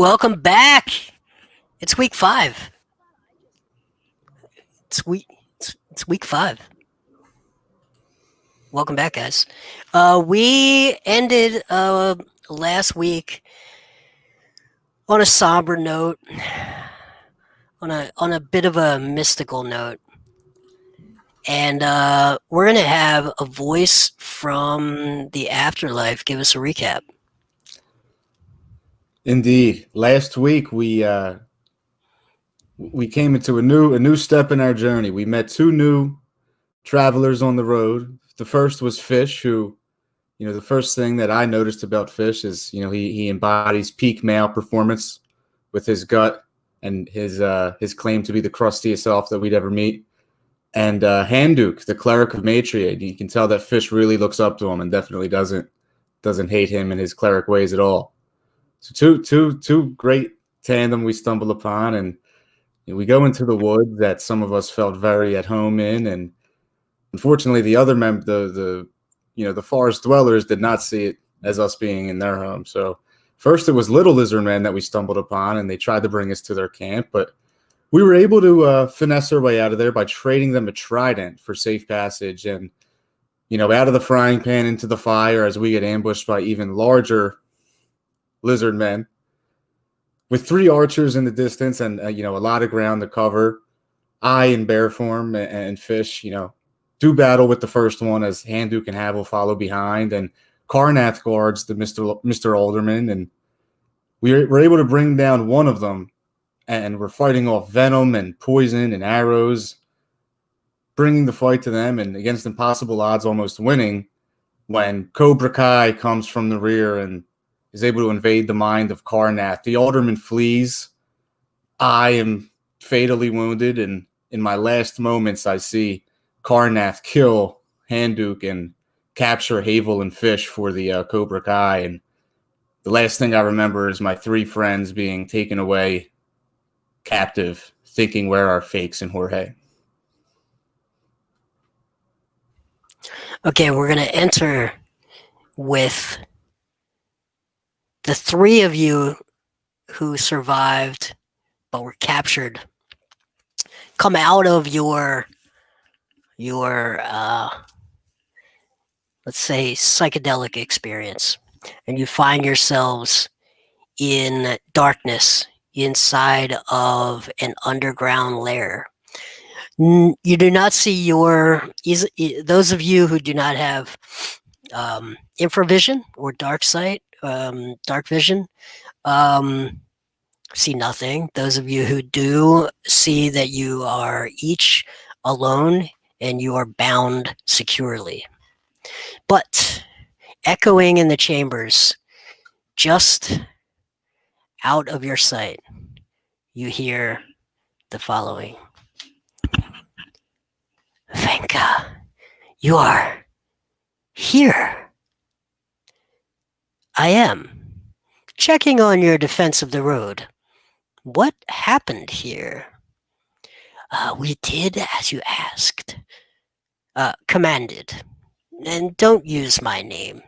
Welcome back. It's week 5. It's week 5. Welcome back, guys. We ended last week on a somber note, on a bit of a mystical note, and we're gonna have a voice from the afterlife give us a recap. Indeed. Last week we came into a new step in our journey. We met two new travelers on the road. The first was Fish, who, the first thing that I noticed about Fish is, he embodies peak male performance with his gut and his claim to be the crustiest elf that we'd ever meet. And Handuk, the cleric of Matriade, you can tell that Fish really looks up to him and definitely doesn't hate him and his cleric ways at all. So two great tandem we stumble upon, and we go into the woods that some of us felt very at home in, and unfortunately, the other the forest dwellers did not see it as us being in their home. So first, it was little lizard men that we stumbled upon, and they tried to bring us to their camp, but we were able to finesse our way out of there by trading them a trident for safe passage, and out of the frying pan into the fire as we get ambushed by even larger lizard men with 3 archers in the distance and a lot of ground to cover. I in bear form and Fish do battle with the first one as Handuk and Havel follow behind, and Karnath guards the Mr. Alderman, and we're able to bring down one of them, and we're fighting off venom and poison and arrows, bringing the fight to them, and against impossible odds almost winning when Cobra Kai comes from the rear and is able to invade the mind of Karnath. The alderman flees. I am fatally wounded, and in my last moments, I see Karnath kill Handuk and capture Havel and Fish for the Cobra Kai. And the last thing I remember is my 3 friends being taken away captive, thinking where are Fakes and Jorge. Okay, we're gonna enter with the 3 of you who survived but were captured. Come out of your let's say psychedelic experience, and you find yourselves in darkness inside of an underground lair. You do not see those of you who do not have infravision or dark sight, dark vision, see nothing. Those of you who do see that you are each alone and you are bound securely. But echoing in the chambers, just out of your sight, you hear the following. Venka, you are here. I am. Checking on your defense of the road. What happened here? We did as you asked. Commanded. And don't use my name.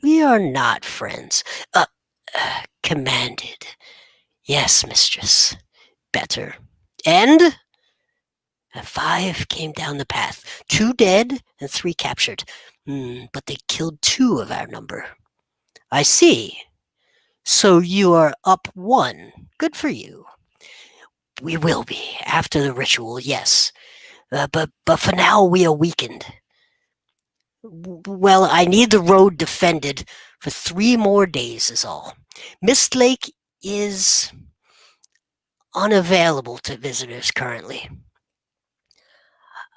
We are not friends. Commanded. Yes, mistress. Better. And 5 came down the path. 2 dead and 3 captured. But they killed 2 of our number. I see. So you are up 1. Good for you. We will be after the ritual, yes. But for now we are weakened. Well, I need the road defended for 3 more days is all. Mist Lake is unavailable to visitors currently.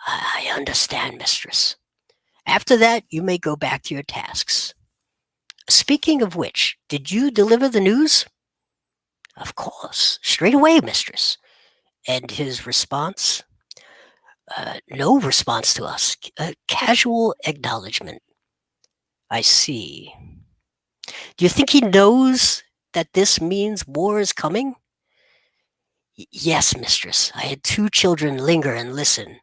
I understand, mistress. After that, you may go back to your tasks. Speaking of which, did you deliver the news? Of course, straight away, mistress. And his response? No response to us. Casual acknowledgement. I see. Do you think he knows that this means war is coming? Yes, mistress. I had 2 children linger and listen.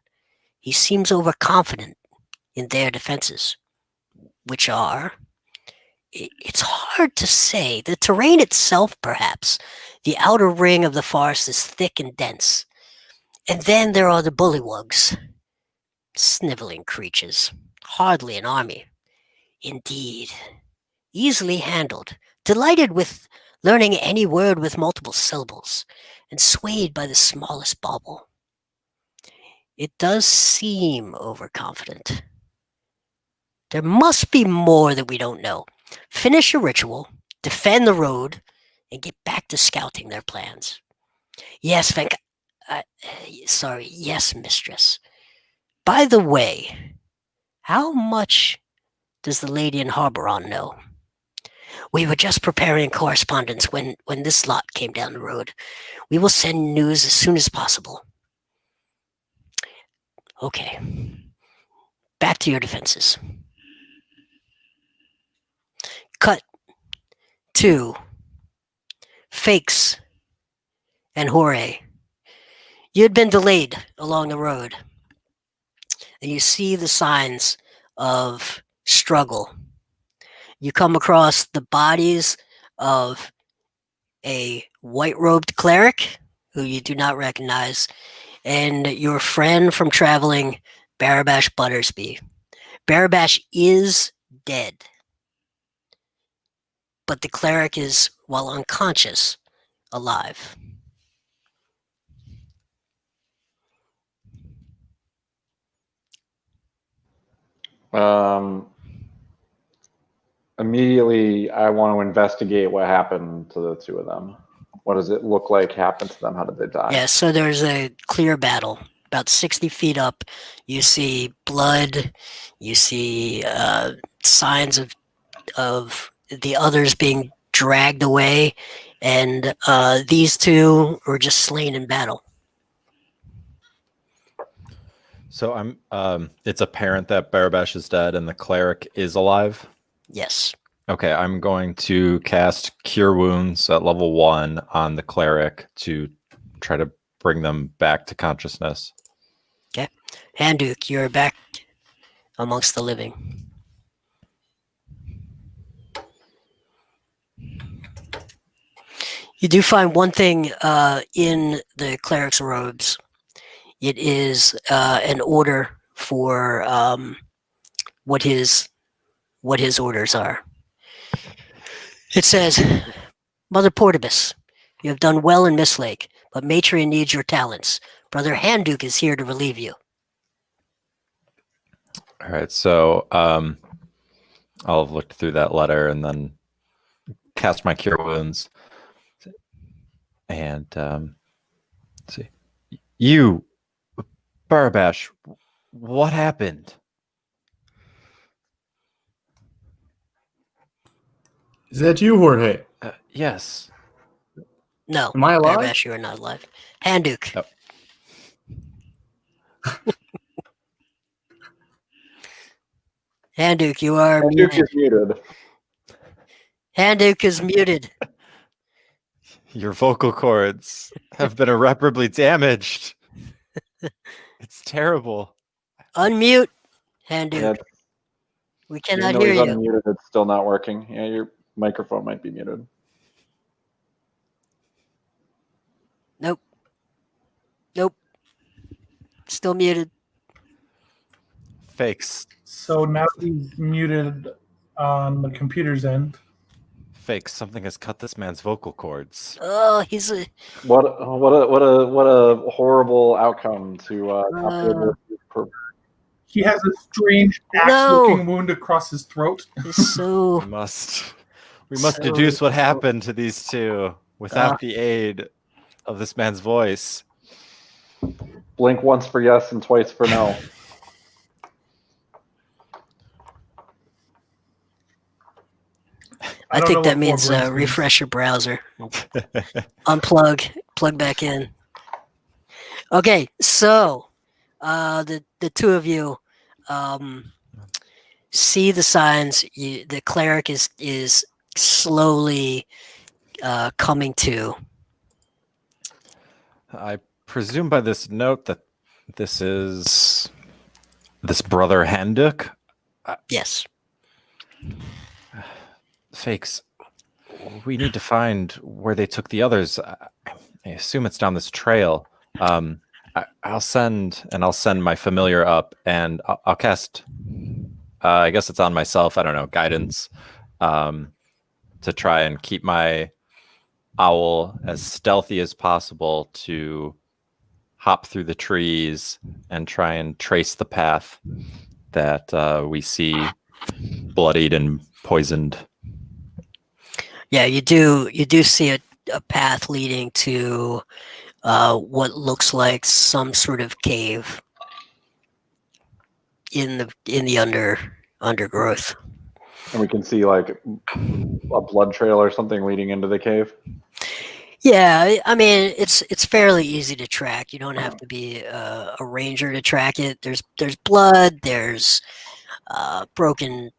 He seems overconfident in their defenses, which are It's hard to say. The terrain itself, perhaps. The outer ring of the forest is thick and dense. And then there are the bullywugs, sniveling creatures, hardly an army. Indeed, easily handled, delighted with learning any word with multiple syllables, and swayed by the smallest bauble. It does seem overconfident. There must be more that we don't know. Finish your ritual, defend the road, and get back to scouting their plans. Yes, yes, mistress. By the way, how much does the lady in Harboron know? We were just preparing correspondence when this lot came down the road. We will send news as soon as possible. Okay. Back to your defenses. Cut to Fakes and Jorge. You had been delayed along the road, and you see the signs of struggle. You come across the bodies of a white-robed cleric who you do not recognize, and your friend from traveling, Barabash Buttersby. Barabash is dead, but the cleric is, while unconscious, alive. Immediately, I want to investigate what happened to the two of them. What does it look like happened to them? How did they die? Yeah, so there's a clear battle. About 60 feet up, you see blood, you see signs of the others being dragged away, and these two were just slain in battle. So it's apparent that Barabash is dead and the cleric is alive. Yes. Okay, I'm going to cast Cure Wounds at level 1 on the cleric to try to bring them back to consciousness. Okay. Handuk, you're back amongst the living. You do find one thing in the cleric's robes. It is an order for what his orders are. It says, Mother Portibus, you have done well in Mistlake, but Matrion needs your talents. Brother Handuk is here to relieve you. All right, so I'll have looked through that letter and then cast my Cure Wounds. And let's see. You, Barabash, what happened? Is that you, Jorge? Yes. No. Am I alive? Barabash, you are not alive. Handuk. Oh. Handuk, you are Duke muted. is muted. Handuk is muted. Your vocal cords have been irreparably damaged. It's terrible. Unmute, Handuk. Yeah, We even cannot though hear he's you. unmuted, it's still not working. Yeah, your microphone might be muted. Nope. Still muted. Fakes. So now he's muted on the computer's end. Fakes. Something has cut this man's vocal cords. Oh, he's a... What a horrible outcome to not be able to. He has a strange axe-looking wound across his throat. He's so... We must So- deduce what happened to these two without the aid of this man's voice. Blink once for yes and twice for no. I don't think know that what means four points refresh your browser. Unplug. Plug back in. Okay, so the two of you see the signs. The cleric is slowly coming to. I presume by this note that this is this brother Handuk. Yes. Fakes, we need to find where they took the others. I assume it's down this trail. I'll send my familiar up, and I'll cast. I guess it's on myself. I don't know, guidance, to try and keep my owl as stealthy as possible to hop through the trees and try and trace the path that we see bloodied and poisoned. Yeah, you do see a path leading to what looks like some sort of cave in the undergrowth. And we can see like a blood trail or something leading into the cave. Yeah, I mean it's fairly easy to track. You don't have to be a ranger to track it. There's blood. There's broken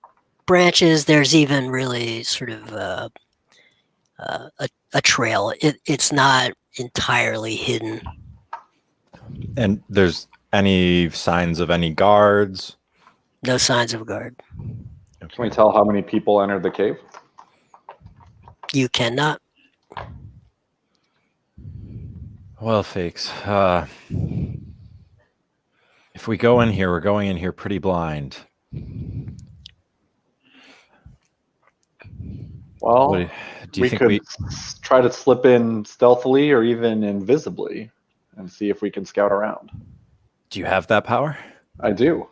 branches. There's even really sort of a trail. It's not entirely hidden. And there's any signs of any guards? No signs of a guard. Can we tell how many people entered the cave? You cannot. Well, Fakes, if we go in here, we're going in here pretty blind. Well, Do you think could try to slip in stealthily or even invisibly and see if we can scout around. Do you have that power? I do.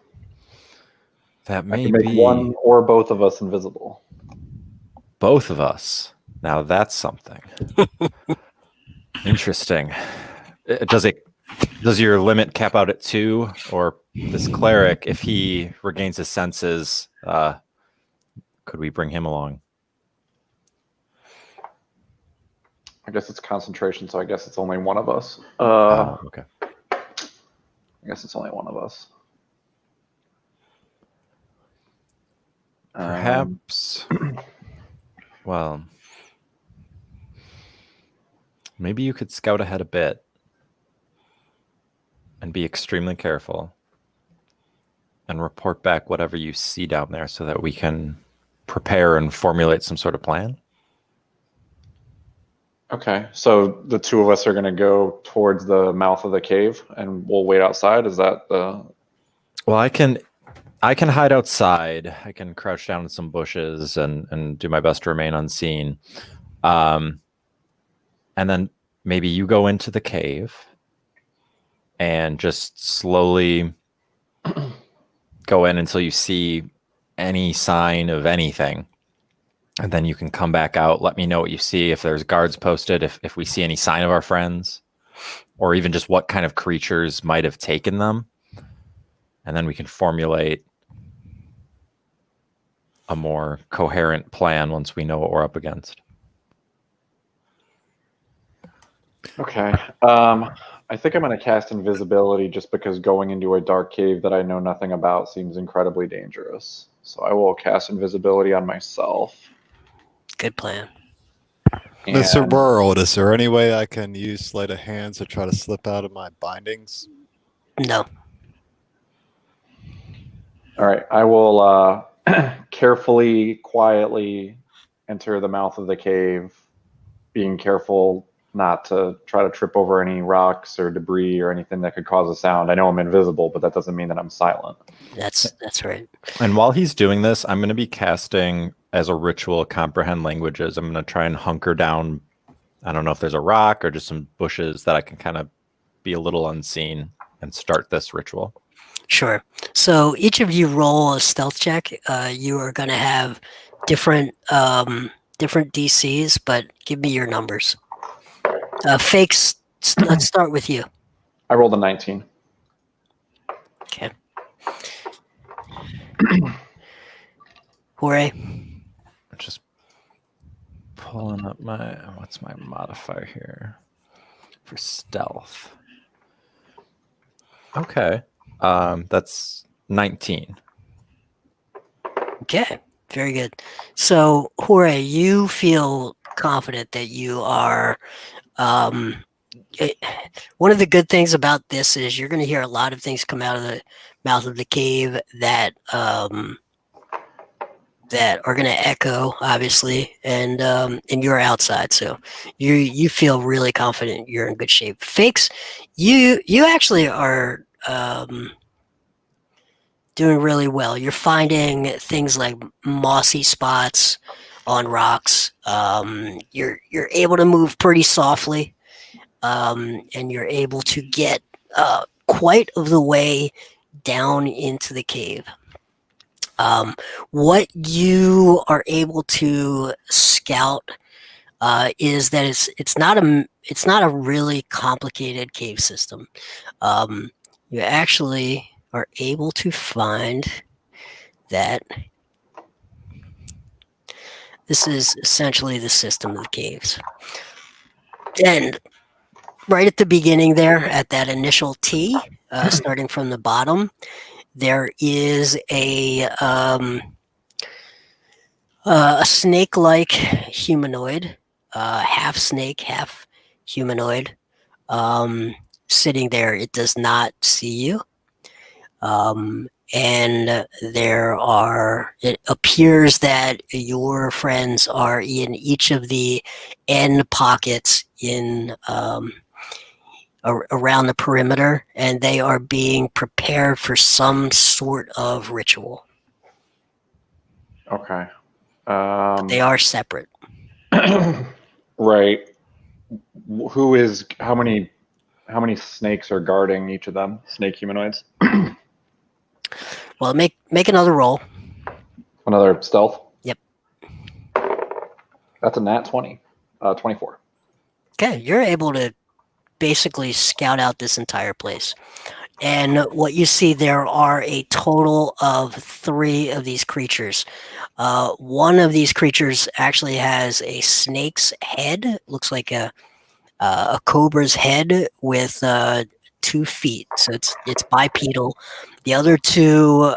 That I may can make be one or both of us invisible. both of us. Now that's something. Interesting. Does your limit cap out at 2, or this cleric, if he regains his senses, could we bring him along? I guess it's concentration, so I guess it's only one of us. Okay. I guess it's only one of us. Perhaps. Well, maybe you could scout ahead a bit and be extremely careful and report back whatever you see down there so that we can prepare and formulate some sort of plan. Okay, so the two of us are going to go towards the mouth of the cave, and we'll wait outside. Is that the? Well, I can hide outside. I can crouch down in some bushes and do my best to remain unseen. And then maybe you go into the cave and just slowly go in until you see any sign of anything. And then you can come back out, let me know what you see, if there's guards posted, if we see any sign of our friends, or even just what kind of creatures might have taken them. And then we can formulate a more coherent plan once we know what we're up against. Okay. I think I'm going to cast invisibility just because going into a dark cave that I know nothing about seems incredibly dangerous. So I will cast invisibility on myself. Good plan. Mr. Burrow, is there any way I can use sleight of hands to try to slip out of my bindings? No. All right. I will carefully, quietly enter the mouth of the cave, being careful not to try to trip over any rocks or debris or anything that could cause a sound. I know I'm invisible, but that doesn't mean that I'm silent. That's right. And while he's doing this, I'm going to be casting as a ritual comprehend languages. I'm going to try and hunker down. I don't know if there's a rock or just some bushes that I can kind of be a little unseen and start this ritual. Sure. So each of you roll a stealth check. You are going to have different DCs, but give me your numbers. Fakes, let's start with you. I rolled a 19. Okay. Hooray. Just pulling up what's my modifier here for stealth. Okay. That's 19. Okay. Very good. So, Hooray, you feel confident that you are. One of the good things about this is you're going to hear a lot of things come out of the mouth of the cave that that are going to echo, obviously, and you're outside, so you feel really confident. You're in good shape. Fakes, you actually are doing really well. You're finding things like mossy spots on rocks. You're able to move pretty softly, and you're able to get quite of the way down into the cave. What you are able to scout is that it's not a really complicated cave system. You actually are able to find that this is essentially the system of the caves. And right at the beginning there, at that initial T, starting from the bottom, there is a snake-like humanoid, half snake, half humanoid, sitting there. It does not see you. And it appears that your friends are in each of the end pockets in around the perimeter, and they are being prepared for some sort of ritual. Okay. They are separate. Right. How many snakes are guarding each of them? Snake humanoids? Well, make another roll. Another stealth? Yep. That's a nat 20. 24. Okay, you're able to basically scout out this entire place. And what you see, there are a total of 3 of these creatures. One of these creatures actually has a snake's head. Looks like a cobra's head with 2 feet. So it's bipedal. The other 2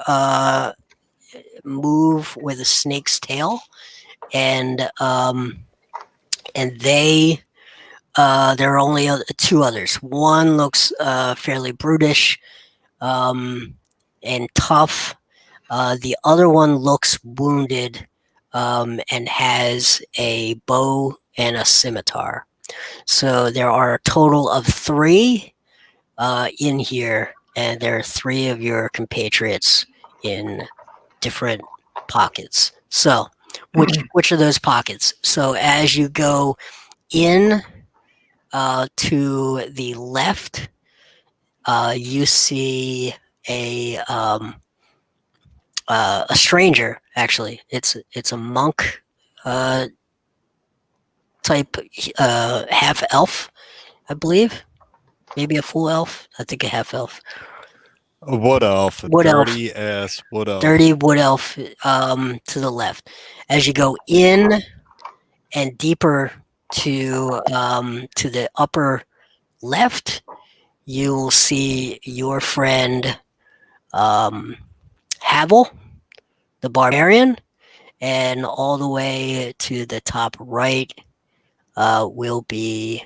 move with a snake's tail, and they there are only 2 others. One looks fairly brutish and tough. The other one looks wounded and has a bow and a scimitar. So there are a total of 3 in here, and there are 3 of your compatriots in different pockets. So which are those pockets? So as you go in to the left, you see a stranger. Actually, it's a monk type, half elf, I believe, maybe a full elf. I think a half elf. A wood elf, a Wood elf. dirty ass wood elf. Dirty wood elf to the left. As you go in and deeper to the upper left, you will see your friend Havel, the barbarian, and all the way to the top right will be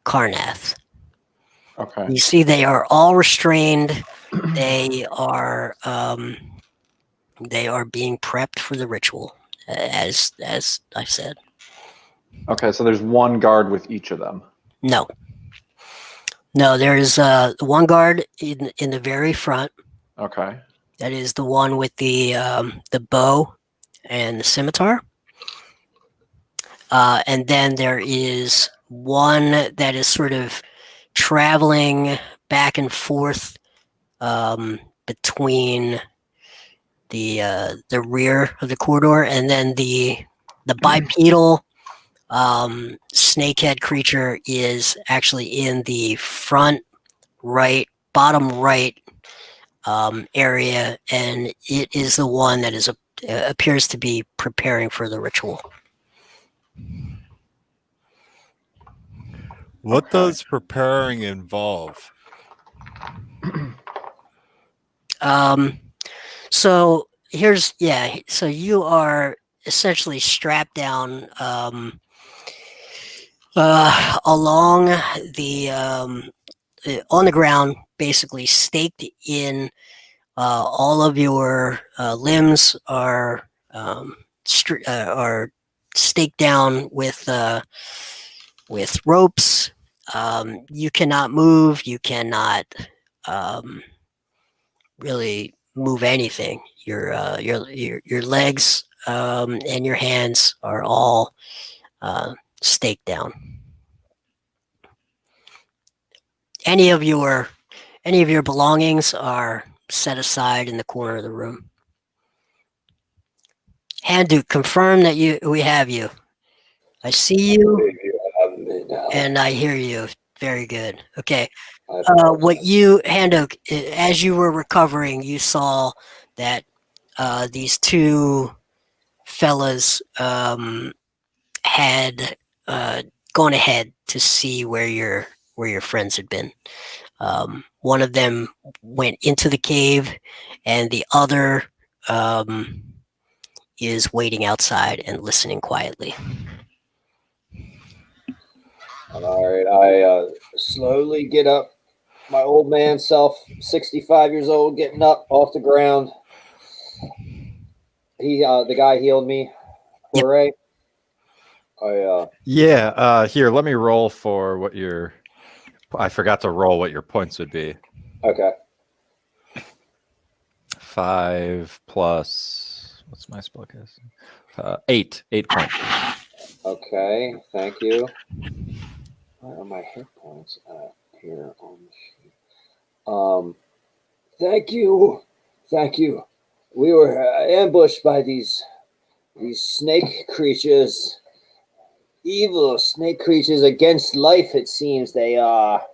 Karnath. Okay. You see, they are all restrained. They are being prepped for the ritual, as I've said. Okay, so there's one guard with each of them. No, there's one guard in the very front. Okay. That is the one with the bow and the scimitar. And then there is one that is sort of traveling back and forth between the rear of the corridor, and then the bipedal snakehead creature is actually in the front right, bottom right area, and it is the one that appears to be preparing for the ritual. What does preparing involve? So so you are essentially strapped down along the on the ground, basically staked in. All of your limbs are are staked down with ropes. You cannot move. You cannot really move anything. Your legs and your hands are all staked down. Any of your belongings are set aside in the corner of the room. Handu, confirm that we have you. I see you and I hear you. Very good. Okay. Handuk, as you were recovering, you saw that these two fellas had gone ahead to see where your friends had been. One of them went into the cave, and the other is waiting outside and listening quietly. All right, I slowly get up. My old man self, 65 years old, getting up off the ground. The guy healed me. Yep. Right? Here, let me roll for what your. I forgot to roll what your points would be. Okay. 5 plus. What's my spellcasting? 8 points. Okay, thank you. Where are my hit points at here on the sheet? Thank you. We were ambushed by these snake creatures, evil snake creatures against life. It seems they are,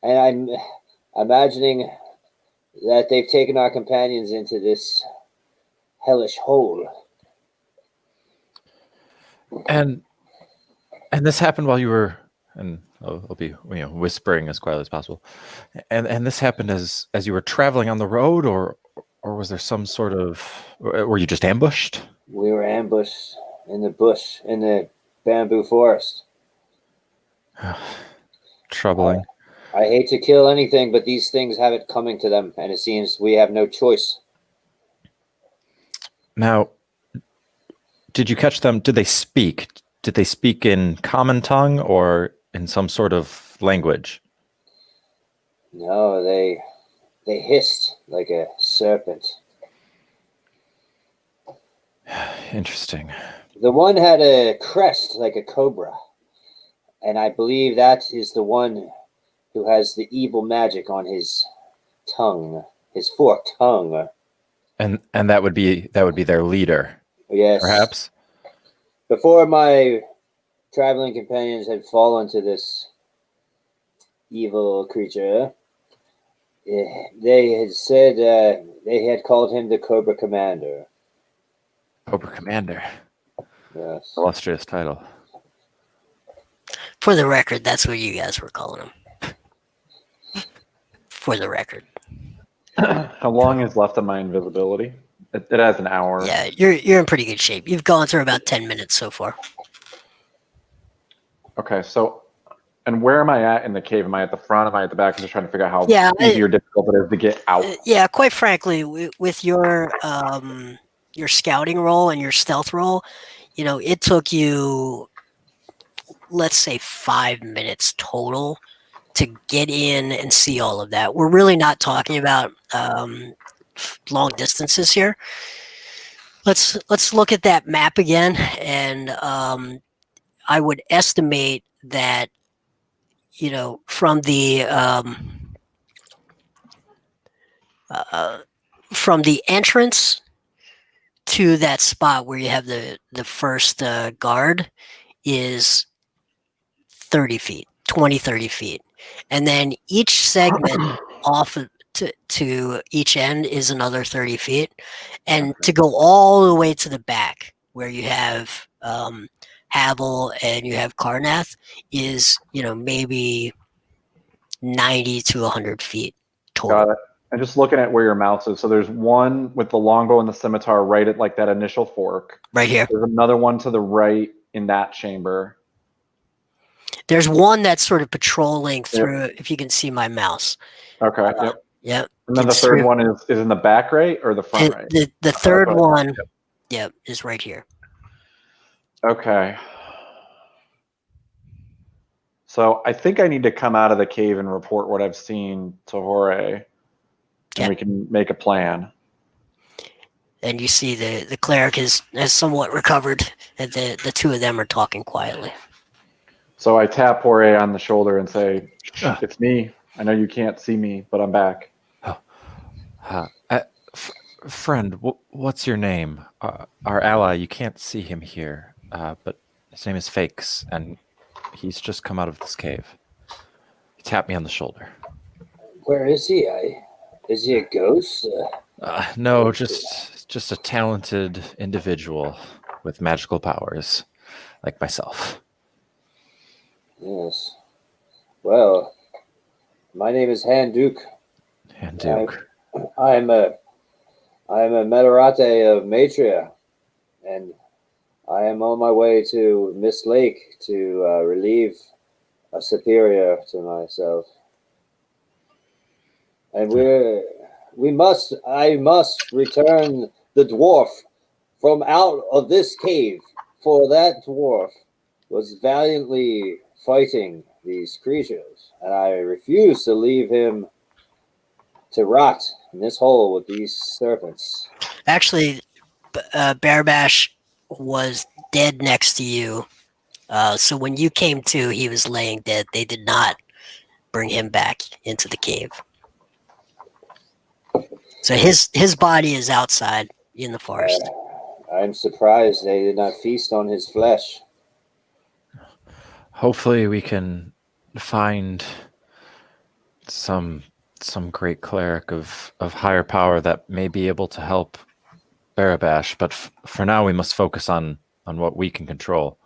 and I'm imagining that they've taken our companions into this hellish hole. And this happened while you were, and I'll be whispering as quietly as possible. And this happened as you were traveling on the road, or was there some sort of? Were you just ambushed? We were ambushed in the bush, in the bamboo forest. Troubling. I hate to kill anything, but these things have it coming to them, and it seems we have no choice. Now, did you catch them? Did they speak? Did they speak in common tongue or in some sort of language? No, they hissed like a serpent. Interesting. The one had a crest like a cobra, and I believe that is the one who has the evil magic on his tongue, his forked tongue. And that would be their leader. Yes. Perhaps. Before my traveling companions had fallen to this evil creature, they had said they had called him the Cobra Commander. Cobra Commander. Yes. Illustrious title. For the record, that's what you guys were calling him. For the record. How long is left of my invisibility? It has an hour. Yeah, you're in pretty good shape. You've gone through about 10 minutes so far. Okay, so, and where am I at in the cave? Am I at the front? Am I at the back? I'm just trying to figure out how easy or difficult it is to get out. Yeah, quite frankly, with your scouting roll and your stealth roll, it took you, let's say, 5 minutes total to get in and see all of that. We're really not talking about long distances here. Let's look at that map again, and I would estimate that from the entrance to that spot where you have the first guard is 30 feet, 30 feet. And then each segment off to each end is another 30 feet. And to go all the way to the back where you have Havel and you have Karnath is, maybe 90 to 100 feet total. Got it. And just looking at where your mouse is, so there's one with the longbow and the scimitar right at like that initial fork. Right here. There's another one to the right in that chamber. There's one that's sort of patrolling through, if you can see my mouse. Okay, yep. Yep. And then the It's third through- one is in the back right or the front right? The third what I thought. one, yep, is right here. Okay. So I think I need to come out of the cave and report what I've seen to Jorge, and Okay. we can make a plan. And you see the cleric has somewhat recovered, and the two of them are talking quietly. So I tap Jorge on the shoulder and say, "It's me. I know you can't see me, but I'm back." Friend, what's your name? Our ally, you can't see him here, but his name is Fakes, and he's just come out of this cave. He tapped me on the shoulder. Where is he? Is he a ghost? No, just a talented individual with magical powers, like myself. Yes. Well, my name is Handuk. Handuk. I'm a Metarate of Matria, and I am on my way to Miss Lake to relieve a superior to myself. And I must return the dwarf from out of this cave, for that dwarf was valiantly fighting these creatures, and I refuse to leave him to rot in this hole with these serpents. Actually, Bearbash was dead next to you. So when you came to, he was laying dead. They did not bring him back into the cave. So his body is outside in the forest. I'm surprised they did not feast on his flesh. Hopefully we can find some great cleric of higher power that may be able to help Barabash, but for now we must focus on what we can control.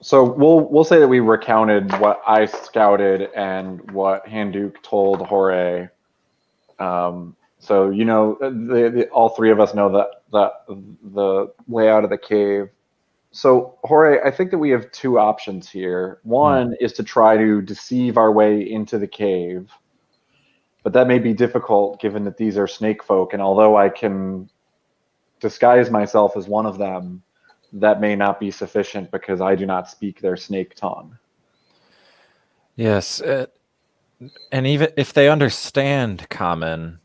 So we'll say that we recounted what I scouted and what Handuk told Jorge. So all three of us know that the layout of the cave. So Jorge, I think that we have two options here. One is to try to deceive our way into the cave, but that may be difficult given that these are snake folk, and although I can disguise myself as one of them, that may not be sufficient because I do not speak their snake tongue. Yes, and even if they understand common,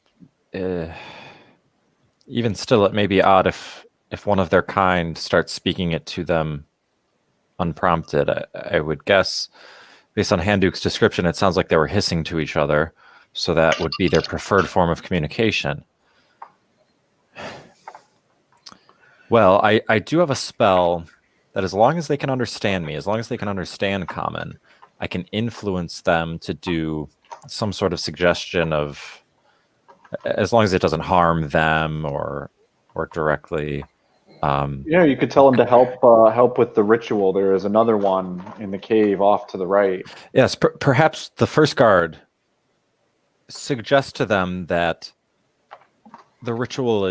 even still, it may be odd if one of their kind starts speaking it to them unprompted. I would guess, based on Handuk's description, it sounds like they were hissing to each other, so that would be their preferred form of communication. Well, I do have a spell that as long as they can understand me, as long as they can understand common, I can influence them to do some sort of suggestion of, as long as it doesn't harm them or directly. You could tell them to help with the ritual. There is another one in the cave off to the right. Yes, perhaps the first guard suggest to them that the ritual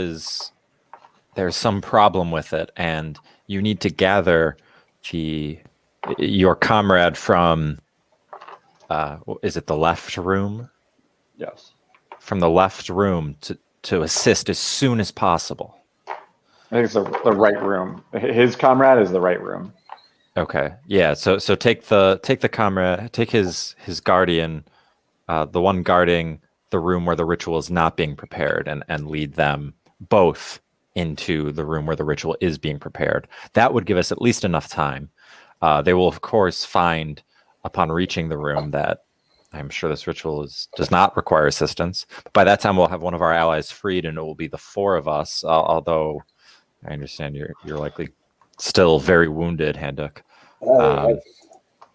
there's some problem with it, and you need to gather your comrade from is it the left room? Yes. From the left room to assist as soon as possible. I think it's the right room. His comrade is the right room. Okay. Yeah. So take the comrade, take his guardian, the one guarding the room where the ritual is not being prepared, and lead them both into the room where the ritual is being prepared. That would give us at least enough time. They will, of course, find upon reaching the room that I'm sure this ritual does not require assistance. But by that time, we'll have one of our allies freed, and it will be the four of us. Although I understand you're likely still very wounded, Handuk. I have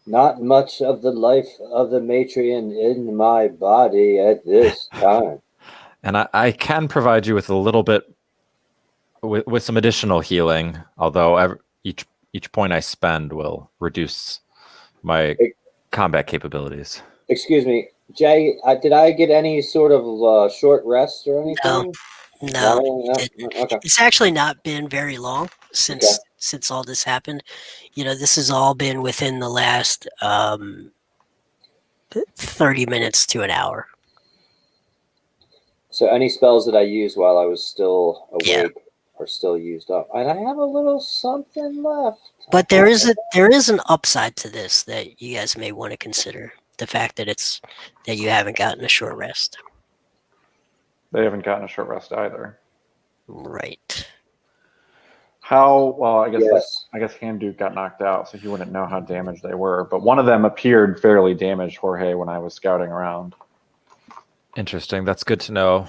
not much of the life of the Matrian in my body at this time. And I can provide you with a little bit, with some additional healing, although each point I spend will reduce my combat capabilities. Excuse me, Jay, did I get any sort of short rest or anything? No. Okay. It's actually not been very long since all this happened. This has all been within the last 30 minutes to an hour. So any spells that I used while I was still awake Yeah. are still used up, and I have a little something left. But there is an upside to this that you guys may want to consider. The fact that you haven't gotten a short rest. They haven't gotten a short rest either. Right. Well, I guess Yes. Hamduke got knocked out, so he wouldn't know how damaged they were. But one of them appeared fairly damaged, Jorge, when I was scouting around. Interesting. That's good to know.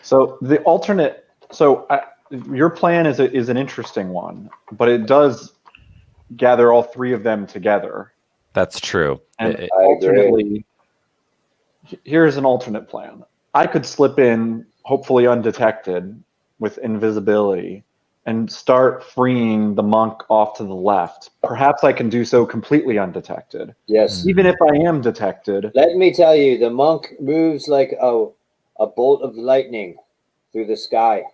So the alternate, your plan is an interesting one, but it does gather all three of them together. That's true. And alternately, here's an alternate plan. I could slip in, hopefully undetected, with invisibility, and start freeing the monk off to the left. Perhaps I can do so completely undetected. Yes. Even if I am detected. Let me tell you, the monk moves like a bolt of lightning through the sky.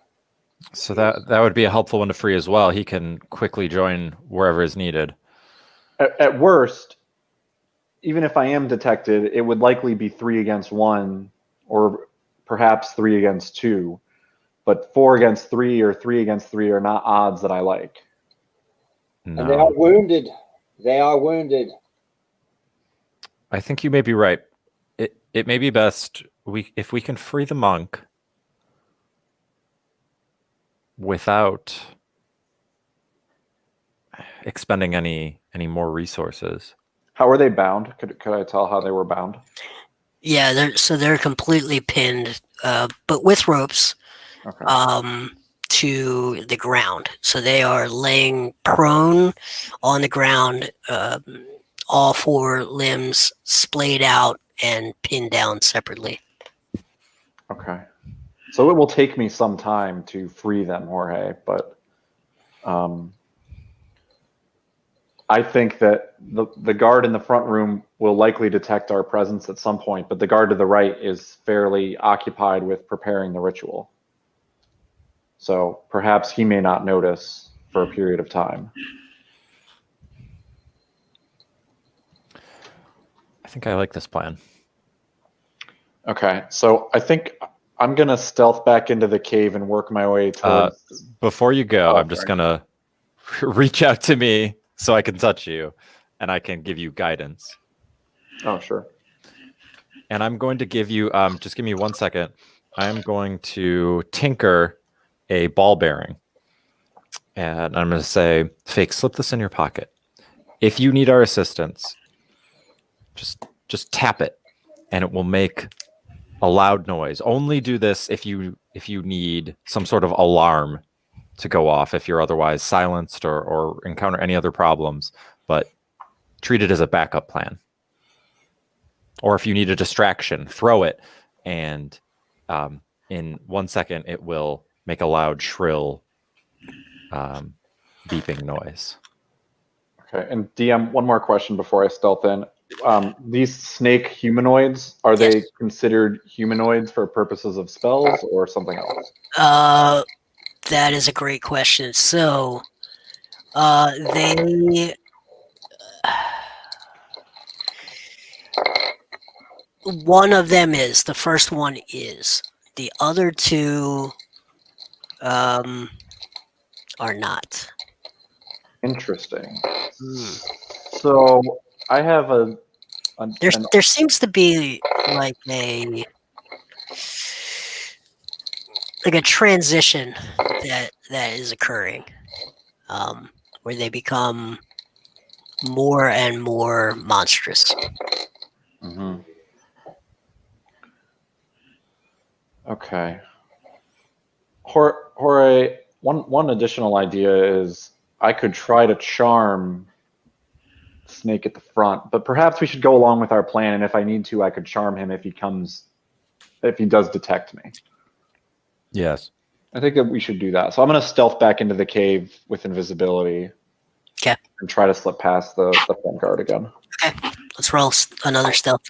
So that would be a helpful one to free as well. He can quickly join wherever is needed. At worst, even if I am detected, it would likely be 3 against 1, or perhaps 3 against 2. But 4 against 3 or 3 against 3 are not odds that I like. No. And they are wounded. They are wounded. I think you may be right. It may be best if we can free the monk without expending any more resources. How are they bound? Could I tell how they were bound? Yeah, they're completely pinned, but with ropes. Okay. To the ground. So they are laying prone on the ground, all 4 limbs splayed out and pinned down separately. Okay. So it will take me some time to free them, Jorge, but I think that the guard in the front room will likely detect our presence at some point, but the guard to the right is fairly occupied with preparing the ritual. So perhaps he may not notice for a period of time. I think I like this plan. Okay, so I think I'm going to stealth back into the cave and work my way towards... Before you go, I'm just going to reach out to me so I can touch you, and I can give you guidance. Oh, sure. And I'm going to give you, just give me 1 second. I'm going to tinker a ball bearing. And I'm going to say, Fake, slip this in your pocket. If you need our assistance, just tap it, and it will make a loud noise. Only do this if you need some sort of alarm to go off, if you're otherwise silenced or encounter any other problems. But treat it as a backup plan. Or if you need a distraction, throw it, and in 1 second it will make a loud, shrill, beeping noise. Okay, and DM, one more question before I stealth in. These snake humanoids, are they considered humanoids for purposes of spells or something else? That is a great question. So, they... One of them is. The first one is. The other 2 are not. Interesting. So I have there seems to be like a transition that is occurring, where they become more and more monstrous. Mm-hmm. Okay. Jorge, one additional idea is I could try to charm Snake at the front, but perhaps we should go along with our plan, and if I need to, I could charm him if he does detect me. Yes. I think that we should do that. So I'm going to stealth back into the cave with invisibility. Okay. And try to slip past the front guard again. Okay. Let's roll another stealth.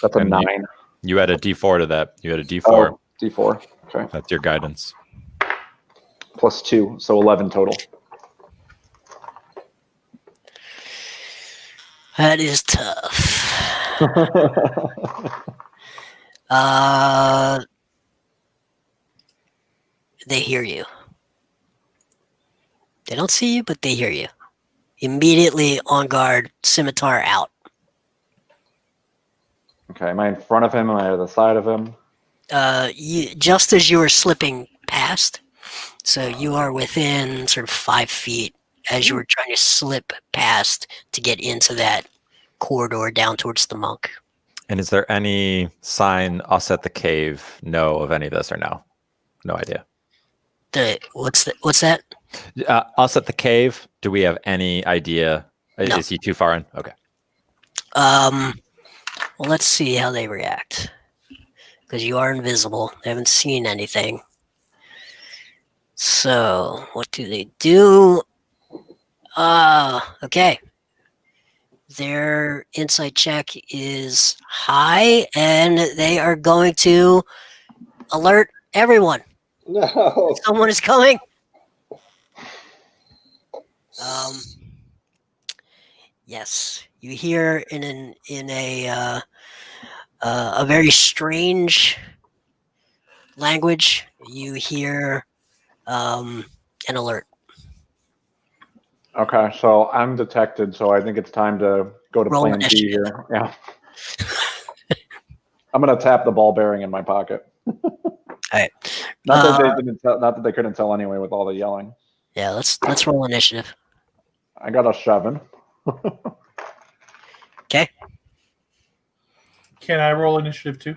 That's a And 9. You had a D4 to that. You had a D4. Oh, D4. Okay. That's your guidance. Plus 2, so 11 total. That is tough. They hear you. They don't see you, but they hear you. Immediately on guard, scimitar out. Okay, am I in front of him? Am I to the side of him? Just as you are slipping past, so you are within sort of 5 feet as you were trying to slip past to get into that corridor down towards the monk. And is there any sign us at the cave know of any of this or no? No idea. What's that? Us at the cave, do we have any idea? No. Is he too far in? Okay. Well, let's see how they react. Because you are invisible. They haven't seen anything. So, what do they do? Okay. Their insight check is high, and they are going to alert everyone. No. Someone is coming. Yes, you hear in a very strange language. You hear an alert. Okay, so I'm detected, so I think it's time to go to Roll plan B initiative. here. Yeah. I'm gonna tap the ball bearing in my pocket. Alright. Not that they couldn't tell anyway with all the yelling. Yeah, let's roll initiative. I got a 7. Okay. Can I roll initiative too?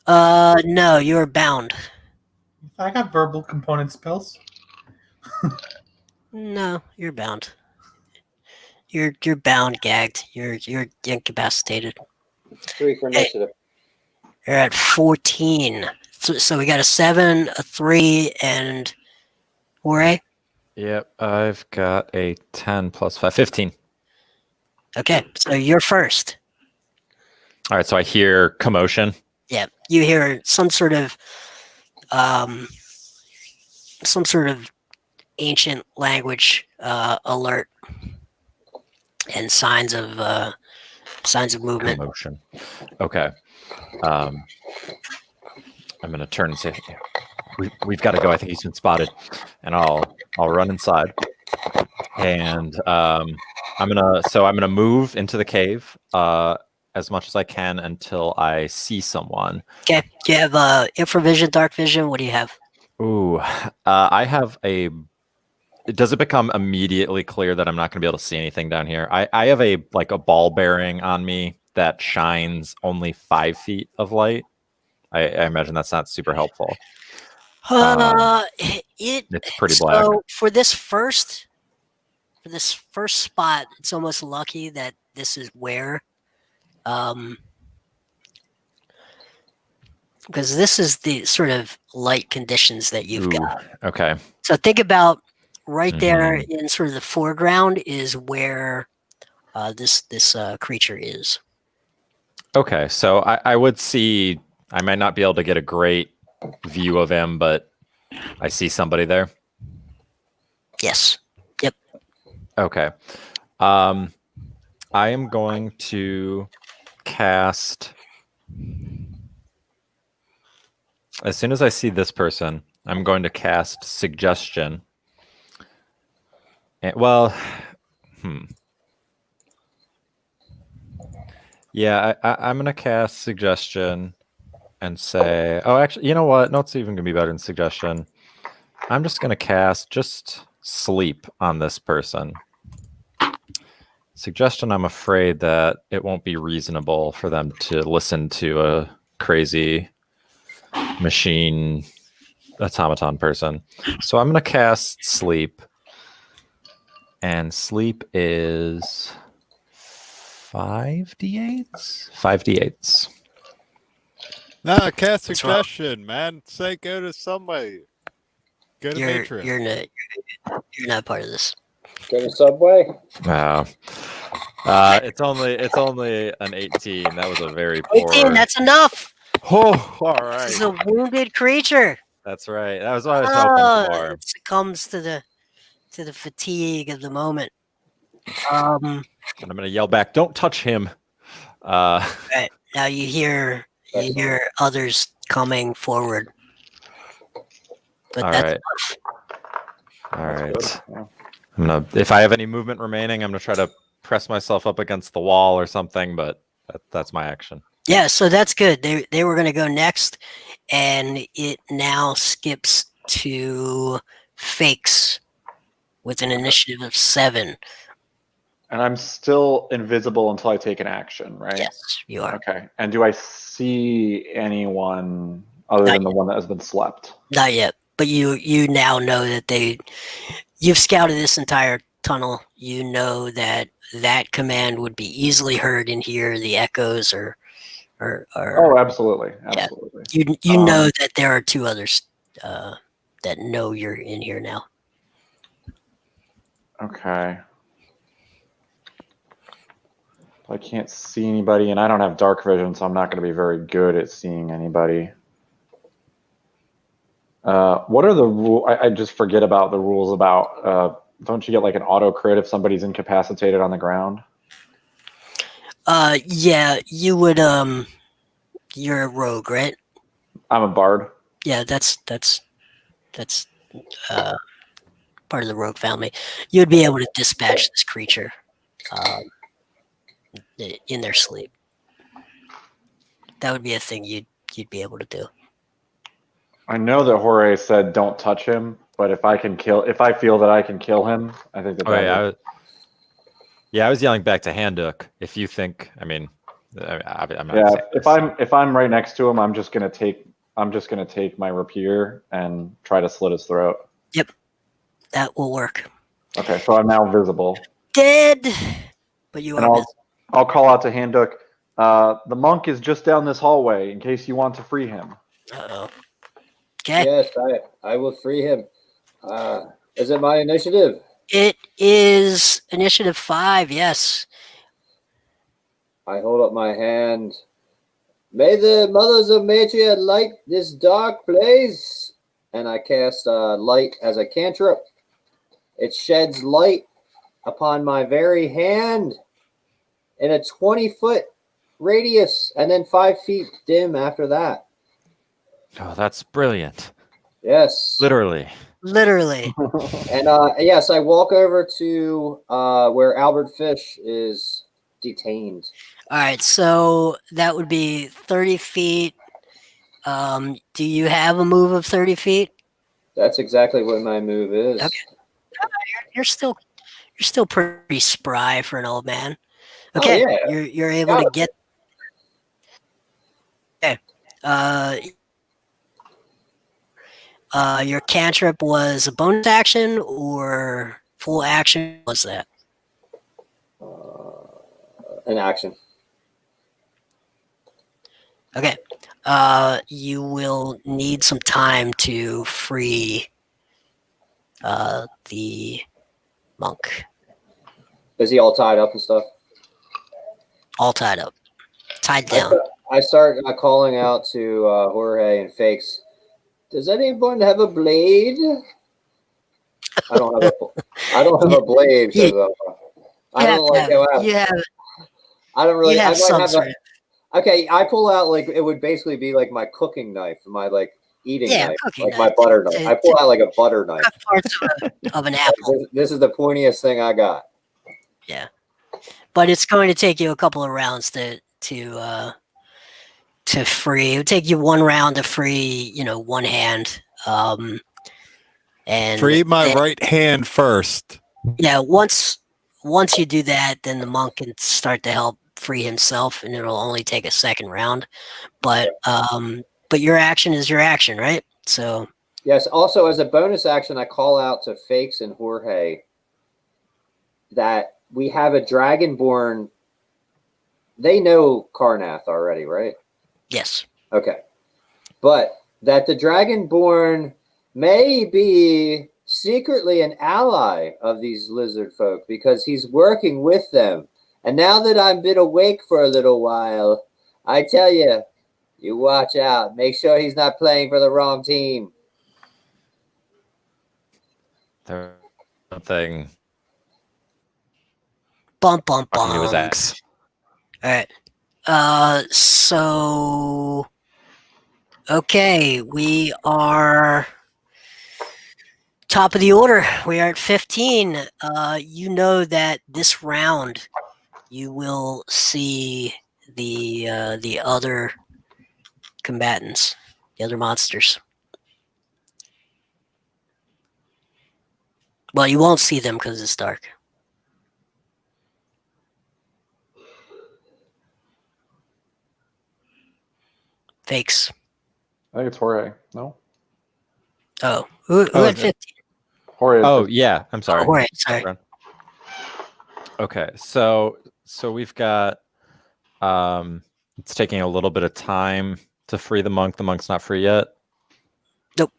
No, you're bound. I got verbal component spells. No, you're bound. You're bound, gagged. You're incapacitated. 3 for initiative. You're at 14. So we got a 7, a 3, and Jorge. Yep, I've got a 10 plus 5, 15. Okay, so you're first. All right, so I hear commotion. Yeah, you hear some sort of ancient language alert and signs of movement. Commotion. Okay. I'm going to turn and say, we've got to go. I think he's been spotted. And I'll run inside. And I'm gonna move into the cave as much as I can until I see someone. Okay, do you have infravision, dark vision? What do you have? Ooh, I have a. Does it become immediately clear that I'm not going to be able to see anything down here? I have a ball bearing on me that shines only 5 feet of light. I imagine that's not super helpful. It's pretty black. So for this first spot, it's almost lucky that this is where, because this is the sort of light conditions that you've got. Okay. So think about right there in sort of the foreground is where this creature is. Okay, so I would see. I might not be able to get a great view of him, but I see somebody there. Yes. Yep. Okay. I am going to cast. As soon as I see this person, I'm going to cast Suggestion. Yeah, I'm going to cast Suggestion and say, oh, actually, you know what? No, it's even going to be better than Suggestion. I'm just going to cast just Sleep on this person. Suggestion, I'm afraid that it won't be reasonable for them to listen to a crazy machine automaton person. So I'm going to cast Sleep. And Sleep is 5d8s? 5d8s. Nah, cast Suggestion, man. Say go to somebody. Go to Matron. You're not part of this. Go to Subway. Wow. It's only an 18. That was a very poor. 18. That's enough. Oh, all right. This is a wounded creature. That's right. That was what I was hoping for. It succumbs to the fatigue of the moment. And I'm gonna yell back, "Don't touch him!" Right. Now you hear others coming forward. But All that's right. All right. Yeah. If I have any movement remaining, I'm gonna try to press myself up against the wall or something. But that's my action. yeah, so that's good. They were going to go next, and it now skips to Fakes with an initiative of 7. And I'm still invisible until I take an action, right? Yes, you are. Okay. And do I see anyone other than the one that has been slept? Not yet, but you now know that you've scouted this entire tunnel. You know that command would be easily heard in here. The echoes or Oh, absolutely, absolutely. you know that there are 2 others that know you're in here now. Okay. I can't see anybody, and I don't have dark vision, so I'm not going to be very good at seeing anybody. What are the rules? I just forget about the rules about. Don't you get like an auto crit if somebody's incapacitated on the ground? Yeah, you would. You're a rogue, right? I'm a bard. Yeah, that's part of the rogue family. You'd be able to dispatch this creature in their sleep. That would be a thing you'd be able to do. I know that Jorge said don't touch him, but if I feel that I can kill him, I think that. I was yelling back to Handuk. If you think, I'm not. Yeah, if I'm right next to him, I'm just gonna take my rapier and try to slit his throat. Yep, that will work. Okay, so I'm now visible. Dead, but you are. I'll call out to Handuk. The monk is just down this hallway. In case you want to free him. Uh-oh. Okay. Yes, I will free him. Is it my initiative? It is initiative 5. Yes. I hold up my hand. May the mothers of Matria light this dark place. And I cast light as a cantrip. It sheds light upon my very hand in a 20-foot radius, and then 5 feet dim after that. Oh, that's brilliant. Yes. Literally. And yes, I walk over to where Albert Fish is detained. All right, so that would be 30 feet. Do you have a move of 30 feet? That's exactly what my move is. Okay. You're still pretty spry for an old man. Okay, oh, yeah. you're able to get. Okay. Your cantrip was a bonus action or full action? What was that? An action. Okay. You will need some time to free the monk. Is he all tied up and stuff? All tied up. Tied down. I start calling out to Jorge and Fakes. Does anyone have a blade? I don't have a blade because I don't like go out. I don't really. Okay, I pull out like it would basically be like my cooking knife, my like eating knife, like my butter knife. I pull out like a butter knife. Parts of an apple. This is the pointiest thing I got. Yeah, but it's going to take you a couple of rounds to free. It would take you 1 round to free, one hand. And free my right hand first. Yeah, once you do that, then the monk can start to help free himself, and it'll only take a second round. But your action is your action, right? So yes. Also, as a bonus action, I call out to Fakes and Jorge that we have a dragonborn. They know Karnath already, right? Yes. Okay. But that the dragonborn may be secretly an ally of these lizard folk because he's working with them. And now that I've been awake for a little while, I tell you, you watch out. Make sure he's not playing for the wrong team. Something. Bump. It was X. All right. So okay, we are top of the order. We are at 15. You know that this round you will see the other combatants, the other monsters. Well, you won't see them because it's dark. Fakes. I think it's Jorge. No? Oh, who had 15? Jorge had Oh 15. yeah, I'm sorry. Oh, Jorge, sorry. Okay, so we've got it's taking a little bit of time to free the monk. The monk's not free yet. Nope.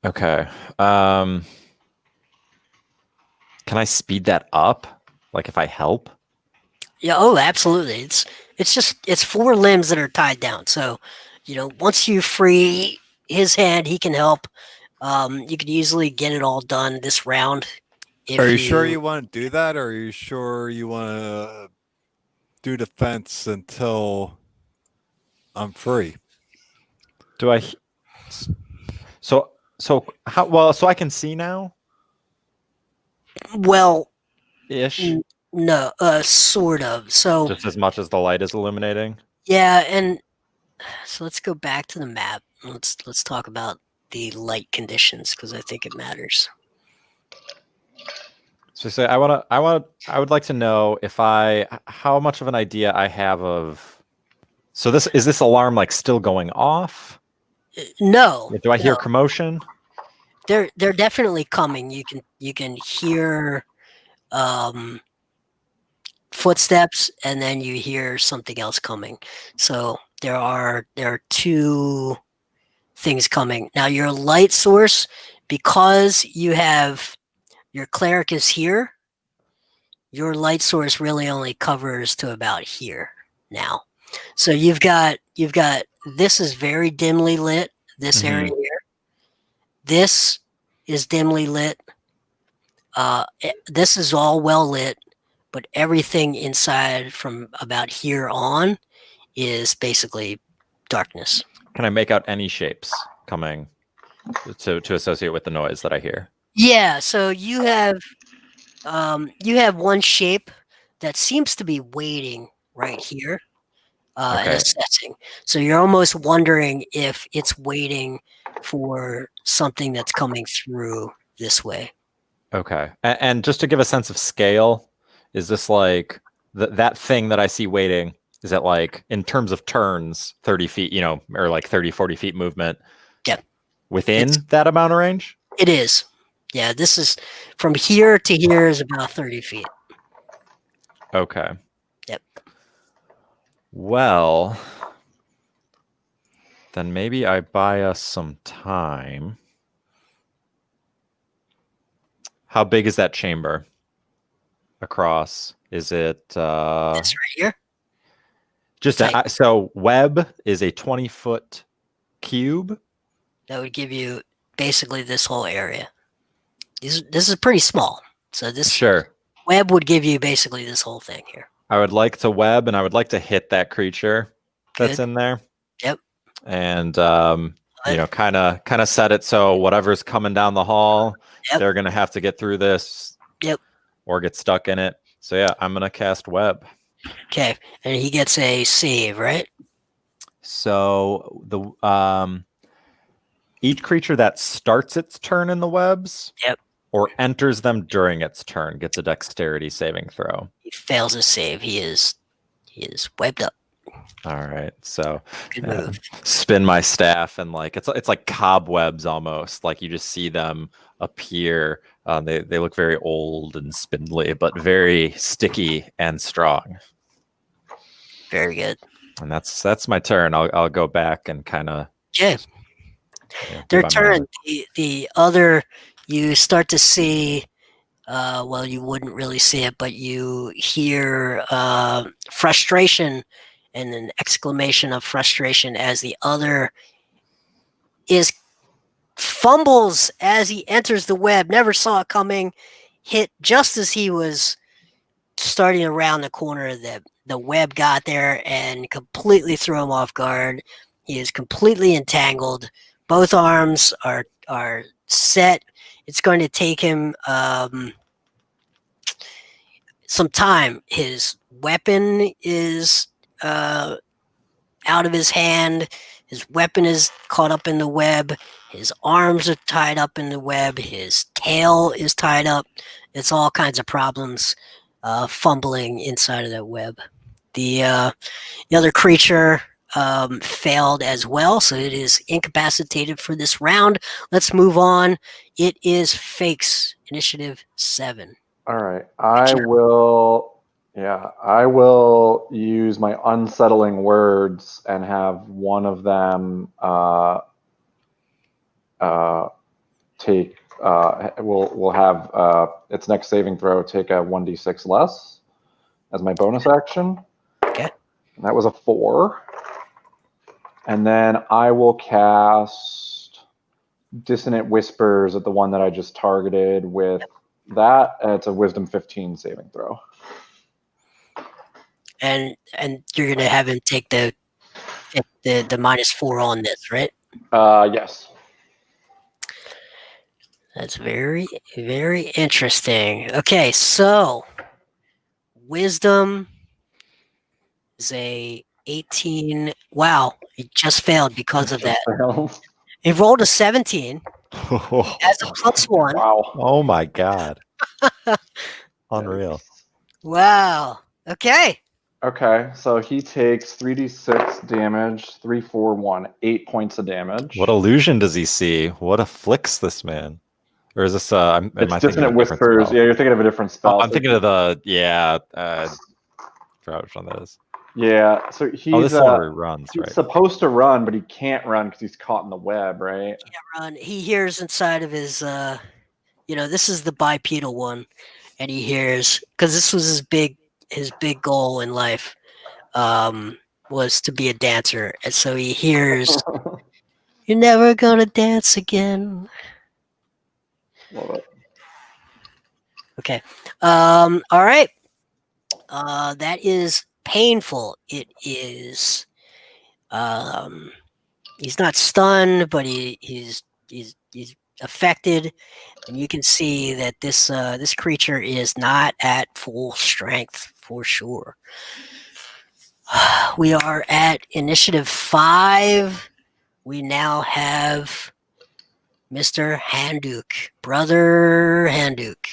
Okay. Can I speed that up? Like if I help? Yeah, oh, absolutely. It's 4 limbs that are tied down. So, once you free his hand, he can help. You can easily get it all done this round. Are you sure you want to do that, or are you sure you want to do defense until I'm free? Do I? So how well? So I can see now. Well, Ish. no, sort of. So Just as much as the light is illuminating. yeah, and so let's go back to the map. Let's talk about the light conditions because I think it matters. So I would like to know how much of an idea I have of. So this alarm like still going off? No. Do I hear commotion? They're definitely coming. You can hear footsteps, and then you hear something else coming. So there are 2 things coming. Now your light source, because you have your cleric is here, your light source really only covers to about here now. So you've got this is very dimly lit, this area here. This is dimly lit. This is all well lit, but everything inside from about here on is basically darkness. Can I make out any shapes coming to associate with the noise that I hear? Yeah, so you have one shape that seems to be waiting right here and Okay. assessing. So you're almost wondering if it's waiting for something that's coming through this way. Okay. And just to give a sense of scale, is this like that thing that I see waiting? Is it like in terms of turns, 30 feet, or like 30, 40 feet movement? Yeah. Within that amount of range? It is. Yeah, this is from here to here is about 30 feet. Okay. Yep. Well, then maybe I buy us some time. How big is that chamber across? Is it This right here? So web is a 20-foot cube? That would give you basically this whole area. This is pretty small. So this Sure. web would give you basically this whole thing here. I would like to web, and I would like to hit that creature that's Good. in there. Yep. And kind of set it so whatever's coming down the hall, they're gonna have to get through this. Yep. Or get stuck in it. So yeah, I'm gonna cast web. Okay, and he gets a save, right? So the each creature that starts its turn in the webs, or enters them during its turn gets a dexterity saving throw. He fails a save. He is webbed up. All right, so Good move. Spin my staff, and like it's like cobwebs almost. Like you just see them appear. They look very old and spindly, but very sticky and strong. Very good. And that's my turn. I'll go back and kind of. Okay. Their turn. The other, you start to see. Well, you wouldn't really see it, but you hear frustration and an exclamation of frustration as the other fumbles as he enters the web. Never saw it coming. Hit just as he was starting around the corner, the web got there and completely threw him off guard. He is completely entangled. Both arms are set. It's going to take him some time. His weapon is out of his hand. His weapon is caught up in the web. His arms are tied up in the web. His tail is tied up. It's all kinds of problems fumbling inside of that web. The other creature failed as well, so it is incapacitated for this round. Let's move on. It is Fake's initiative 7. All right. I will use my unsettling words and have one of them take we'll have its next saving throw take a 1d6 less as my bonus action. Okay. And that was a 4. And then I will cast Dissonant Whispers at the one that I just targeted with that. It's a Wisdom 15 saving throw. And you're gonna have him take the -4 on this, right? Yes. That's very, very interesting. Okay, so Wisdom is a 18. Wow, he just failed because of that. He rolled a 17 as a +1. Wow. Oh my god. Unreal. Wow. Okay. Okay, so he takes 3d6 damage, 3, 4, 1, 8 points of damage. What illusion does he see? What afflicts this man? Or is this am I It's thinking of Dissonant a different Whispers. spell? Yeah, you're thinking of a different spell. Oh, I'm thinking of the forgot which one that is. Yeah, so he's Oh, this is where he runs, he's right? supposed to run, but he can't run because he's caught in the web, right? Run. He hears inside of his this is the bipedal one, and he hears, because this was his big goal in life, was to be a dancer, and so he hears, "You're never gonna dance again." Love it. Okay. All right. That is painful. It is. He's not stunned, but he's affected, and you can see that this creature is not at full strength for sure. We are at initiative 5. We now have Mr. Handuk, Brother Handuk.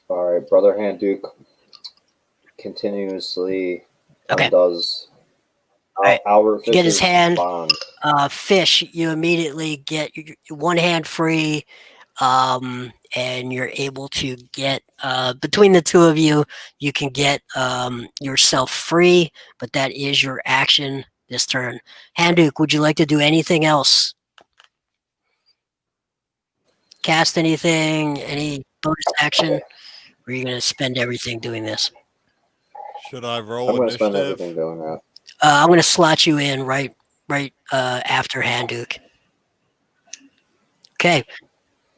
All right, Brother Handuk continuously undoes our get his hand. bond. Fish, you immediately get one hand free, and you're able to get between the two of you, you can get yourself free, but that is your action this turn. Handuk, would you like to do anything else? Cast anything, any bonus action? Or are you going to spend everything doing this? Should I roll I'm going to spend initiative? everything doing that. I'm going to slot you in right after Handuk. Okay,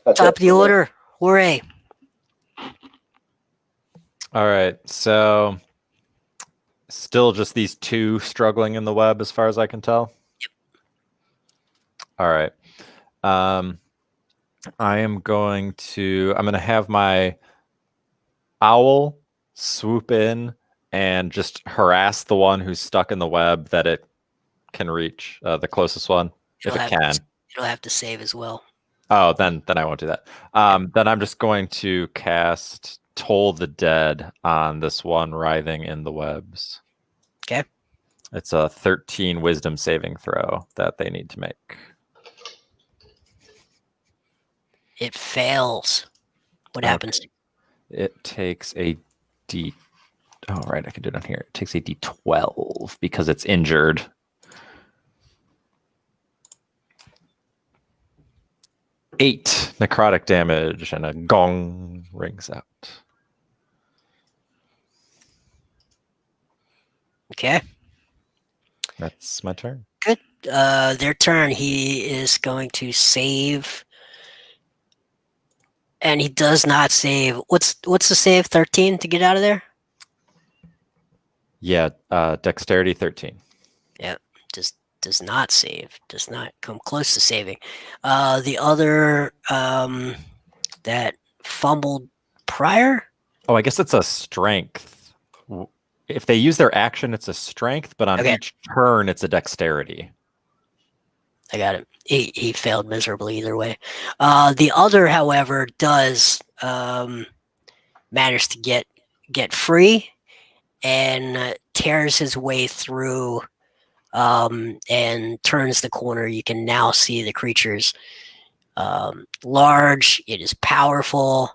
That's top it of the for me. order, Jorge. All right, so still just these two struggling in the web as far as I can tell? Yep. All right. I'm going to have my owl swoop in and just harass the one who's stuck in the web that it can reach, the closest one, if it can. It'll have to save as well. Oh, then I won't do that. Then I'm just going to cast Toll the Dead on this one writhing in the webs. Okay. It's a 13 wisdom saving throw that they need to make. It fails. What happens? It takes a D. Oh, right. I can do it on here. It takes a D12 because it's injured. Eight necrotic damage, and a gong rings out. Okay. That's my turn. Good. Their turn. He is going to save And he does not save. What's the save? 13 to get out of there? Yeah, dexterity 13. Yeah, does not save. Does not come close to saving. The other that fumbled prior. Oh, I guess it's a strength. If they use their action, it's a strength, but on Okay. each turn, it's a dexterity. I got it. He failed miserably either way. The other, however, does manage to get free and tears his way through and turns the corner. You can now see the creature's large. It is powerful,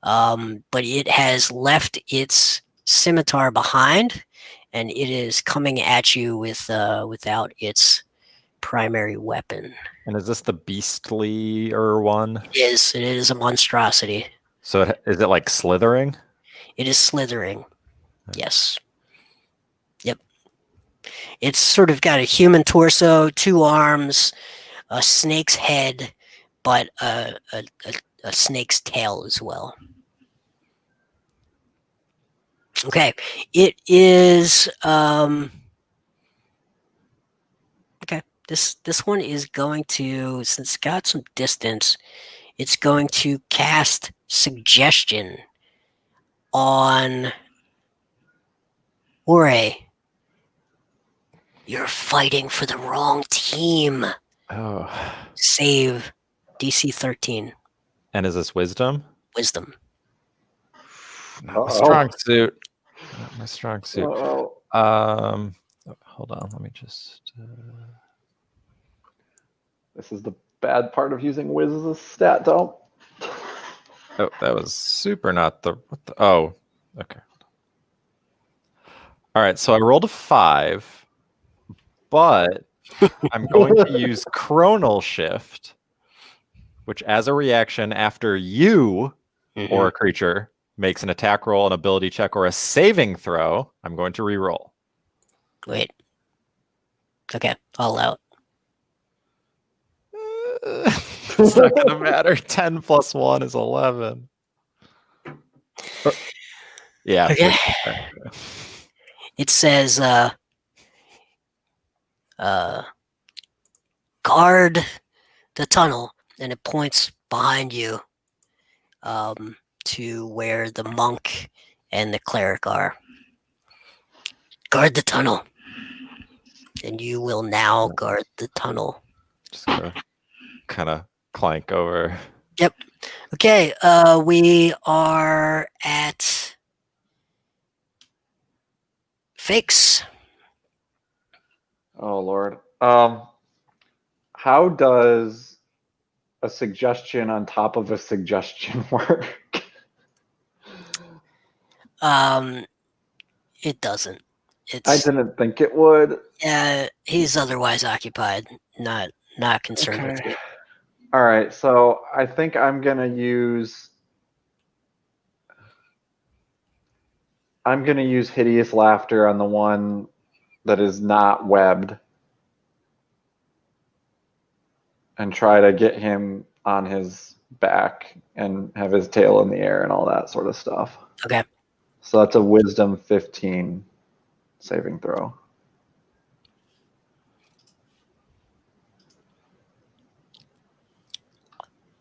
but it has left its scimitar behind, and it is coming at you with without its primary weapon. And is this the beastlier one? It is a monstrosity. So is it like slithering? It is slithering. Yes. Yep. It's sort of got a human torso, 2 arms, a snake's head, but a snake's tail as well. Okay. It is okay. This one is going to, since it's got some distance, it's going to cast suggestion on Ore. You're fighting for the wrong team. Oh. Save DC 13. And is this wisdom? Wisdom. Not my strong suit. Not my strong suit. Uh-oh. Hold on. Let me just. This is the bad part of using Wiz as a stat dump. Oh, that was super not the. What the oh, okay. All right. So I rolled a 5, but I'm going to use Chronal Shift, which, as a reaction after you or a creature makes an attack roll, an ability check, or a saving throw, I'm going to re-roll. Wait. Okay, all out. It's not going to matter. 10 plus 1 is 11. Yeah. Okay. It says, guard the tunnel, and it points behind you to where the monk and the cleric are. Guard the tunnel. And you will now guard the tunnel. Just gonna kind of clank over. Yep. Okay, we are at Fakes. Oh Lord. How does a suggestion on top of a suggestion work? It doesn't. I didn't think it would. Yeah, he's otherwise occupied, not concerned with you. All right, so I think I'm gonna use hideous laughter on the one that is not webbed, and try to get him on his back and have his tail in the air and all that sort of stuff. Okay. So that's a wisdom 15 saving throw.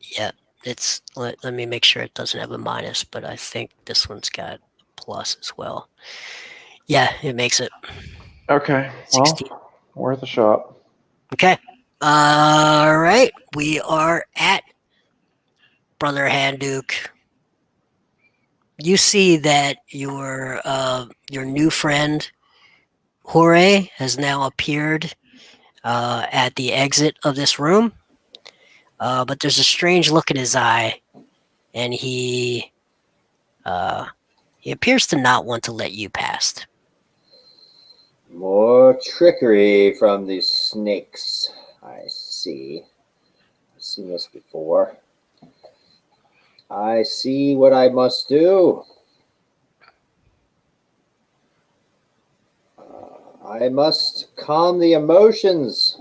Yeah, it's. Let me make sure it doesn't have a minus, but I think this one's got a plus as well. Yeah, it makes it. Okay, 16. well, worth a shot. Okay. All right, we are at Brother Handuke. You see that your new friend Hore has now appeared at the exit of this room, but there's a strange look in his eye, and he appears to not want to let you past. More trickery from these snakes. I see. I've seen this before. I see what I must do. I must calm the emotions.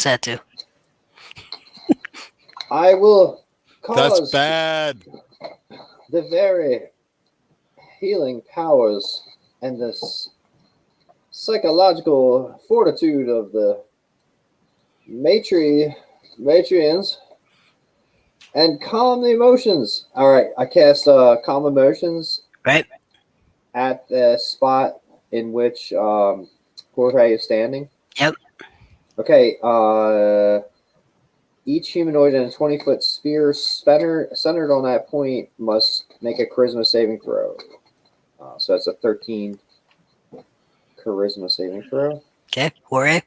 What's that do? I will That's cause bad. the very healing powers and the psychological fortitude of the matrions and calm the emotions. All right, I cast calm emotions Right. at the spot in which Jorge is standing. Yep. Okay. Each humanoid in a 20-foot sphere centered on that point must make a charisma saving throw. So that's a 13 charisma saving throw. Okay. Jorge.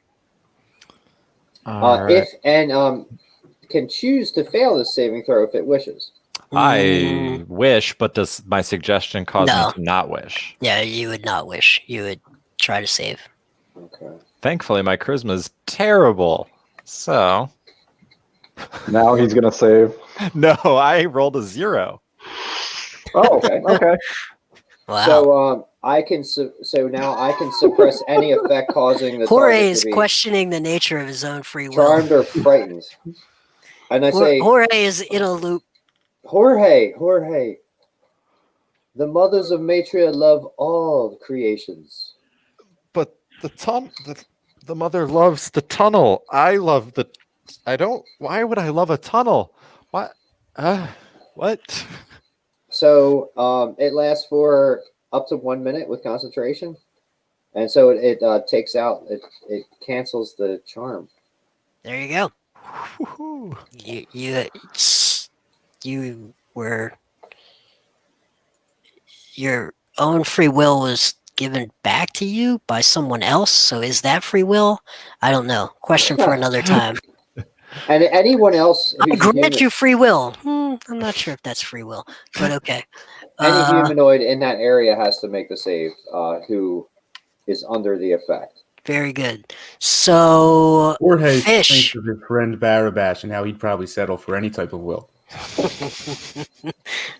All right. If and can choose to fail this saving throw if it wishes. I wish, but does my suggestion cause No. me to not wish? Yeah, you would not wish. You would try to save. Okay. Thankfully, my charisma is terrible. So, Now he's gonna save. no, I rolled a 0. Oh, okay. Okay. Wow. So I can so now I can suppress any effect causing the Jorge target is to be questioning the nature of his own free will. charmed or frightened. And I say, Jorge is in a loop. Jorge, the mothers of Matria love all creations. But the mother loves the tunnel. I love the. I don't. Why would I love a tunnel? What? What? So it lasts for up to 1 minute with concentration, and so it takes out it cancels the charm. There you go. Woohoo. You were, your own free will was given back to you by someone else. So is that free will? I don't know. Question for another time. And anyone else I'll who's grant human- you free will. I'm not sure if that's free will, but okay. any humanoid in that area has to make the save who is under the effect. Very good. So Jorge Fish. thinks of his friend Barabash and how he'd probably settle for any type of will.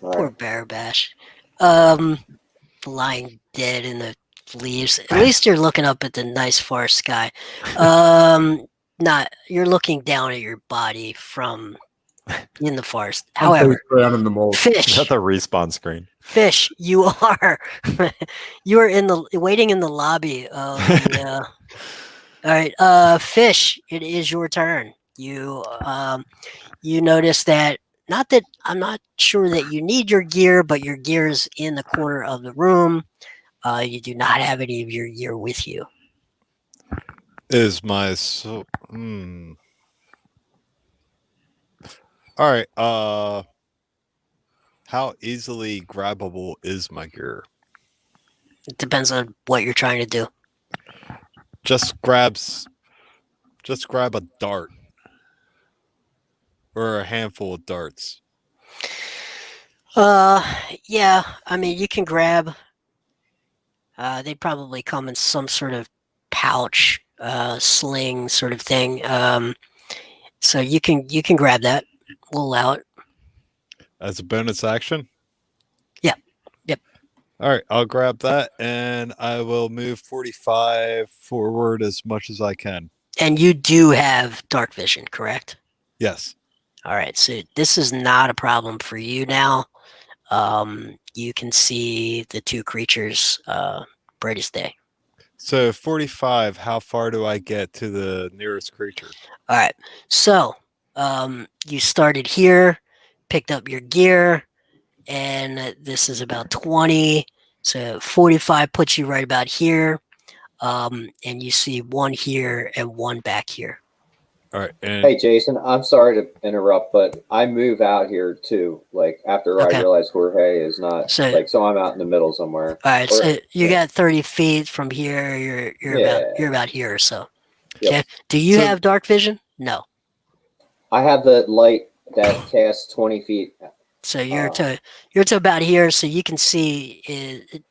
Poor Right. Barabash. Lying dead in the leaves. At least you're looking up at the nice far sky. You're looking down at your body from in the forest. However, down in the mold. Fish, That's a respawn screen. Fish, you are waiting in the lobby of the all right, Fish, it is your turn. You notice that, not that I'm not sure that you need your gear, but your gear is in the corner of the room. You do not have any of your gear with you. Is my All right. How easily grabbable is my gear? It depends on what you're trying to do. Just grab a dart or a handful of darts. Yeah, I mean, you can grab. They probably come in some sort of pouch, sling sort of thing. So you can grab that. We'll allow it. As a bonus action? Yeah. Yep. All right, I'll grab that and I will move 45 forward as much as I can. And you do have dark vision, correct? Yes. All right, so this is not a problem for you now. You can see the two creatures bright as day. So 45, how far do I get to the nearest creature? All right, so you started here, picked up your gear, and this is about 20. So 45 puts you right about here. And you see one here and one back here. All right. And Hey Jason, I'm sorry to interrupt, but I move out here too. Like after Okay. I realize Jorge is not So- so I'm out in the middle somewhere. All right, Or- so you yeah. got 30 feet from here. You're about here or so. Yep. Okay. Do you So- have dark vision? No. I have the light that casts 20 feet. So you're to about here, so you can see it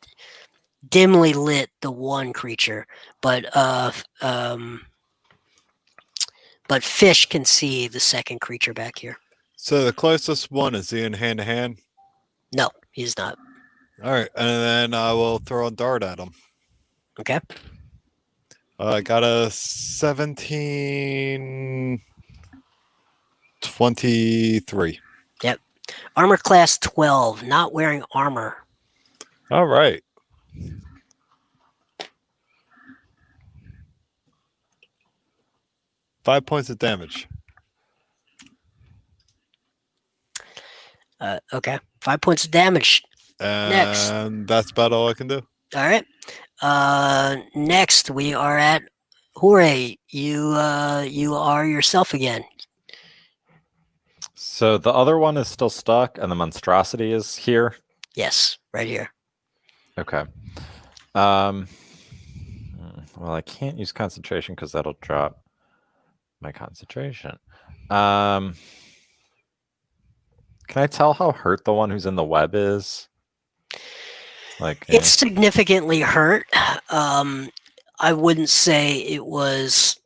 dimly lit the one creature, but Fish can see the second creature back here. so the closest one, is he in hand to hand? No, he's not. All right. And then I will throw a dart at him. Okay. I got a 1723. Armor class 12, not wearing armor. All right. Five points of damage. Okay, 5 points of damage. Next. And that's about all I can do. All right. Next we are at Hooray. You are yourself again. So the other one is still stuck, and the monstrosity is here. Yes, right here. Okay. Well, I can't use concentration because that'll drop my concentration. Can I tell how hurt the one who's in the web is? Like, It's significantly hurt. I wouldn't say it was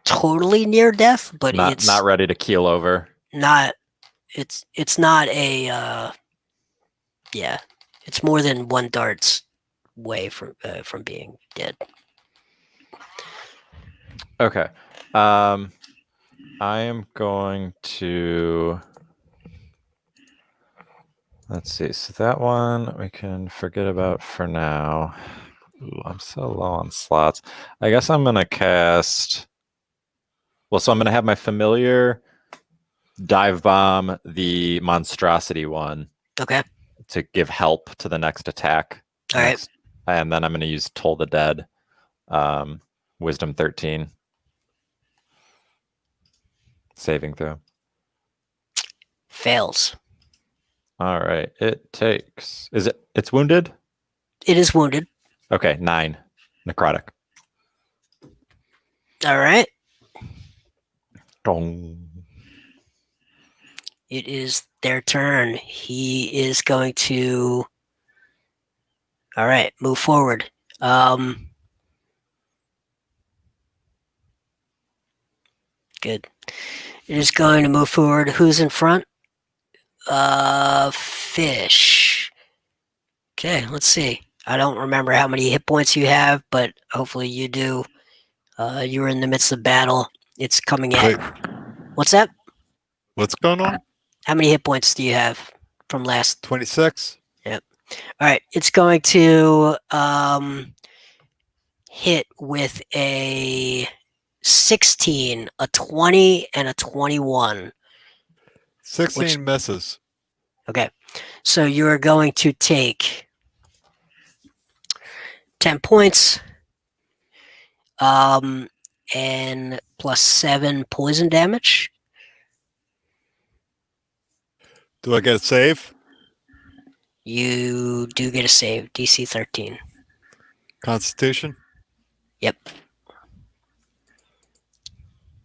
totally near death, but it's not ready to keel over. not. It's not a. Yeah, it's more than one dart's way from being dead. Okay. I am going to. Let's see. So that one we can forget about for now. Ooh, I'm so low on slots. I guess I'm going to cast. Well, so I'm going to have my familiar dive bomb the monstrosity one. Okay. To give help to the next attack. All right. And then I'm going to use Toll the Dead. Wisdom 13. Saving throw. Fails. All right. It takes. It's wounded? It is wounded. Okay, 9. Necrotic. All right. Dong. It is their turn. He is going to. All right, move forward. Good. It is going to move forward. Who's in front? Fish. Okay, let's see. I don't remember how many hit points you have, but hopefully you do. You were in the midst of battle. It's coming at. Wait. What's that? What's going on? How many hit points do you have from last? 26. All right, it's going to hit with a 16, a 20, and a 21. 16 misses. Okay, so you are going to take 10 points, and plus 7 poison damage. Do I get a save? You do get a save, DC 13. Constitution? Yep.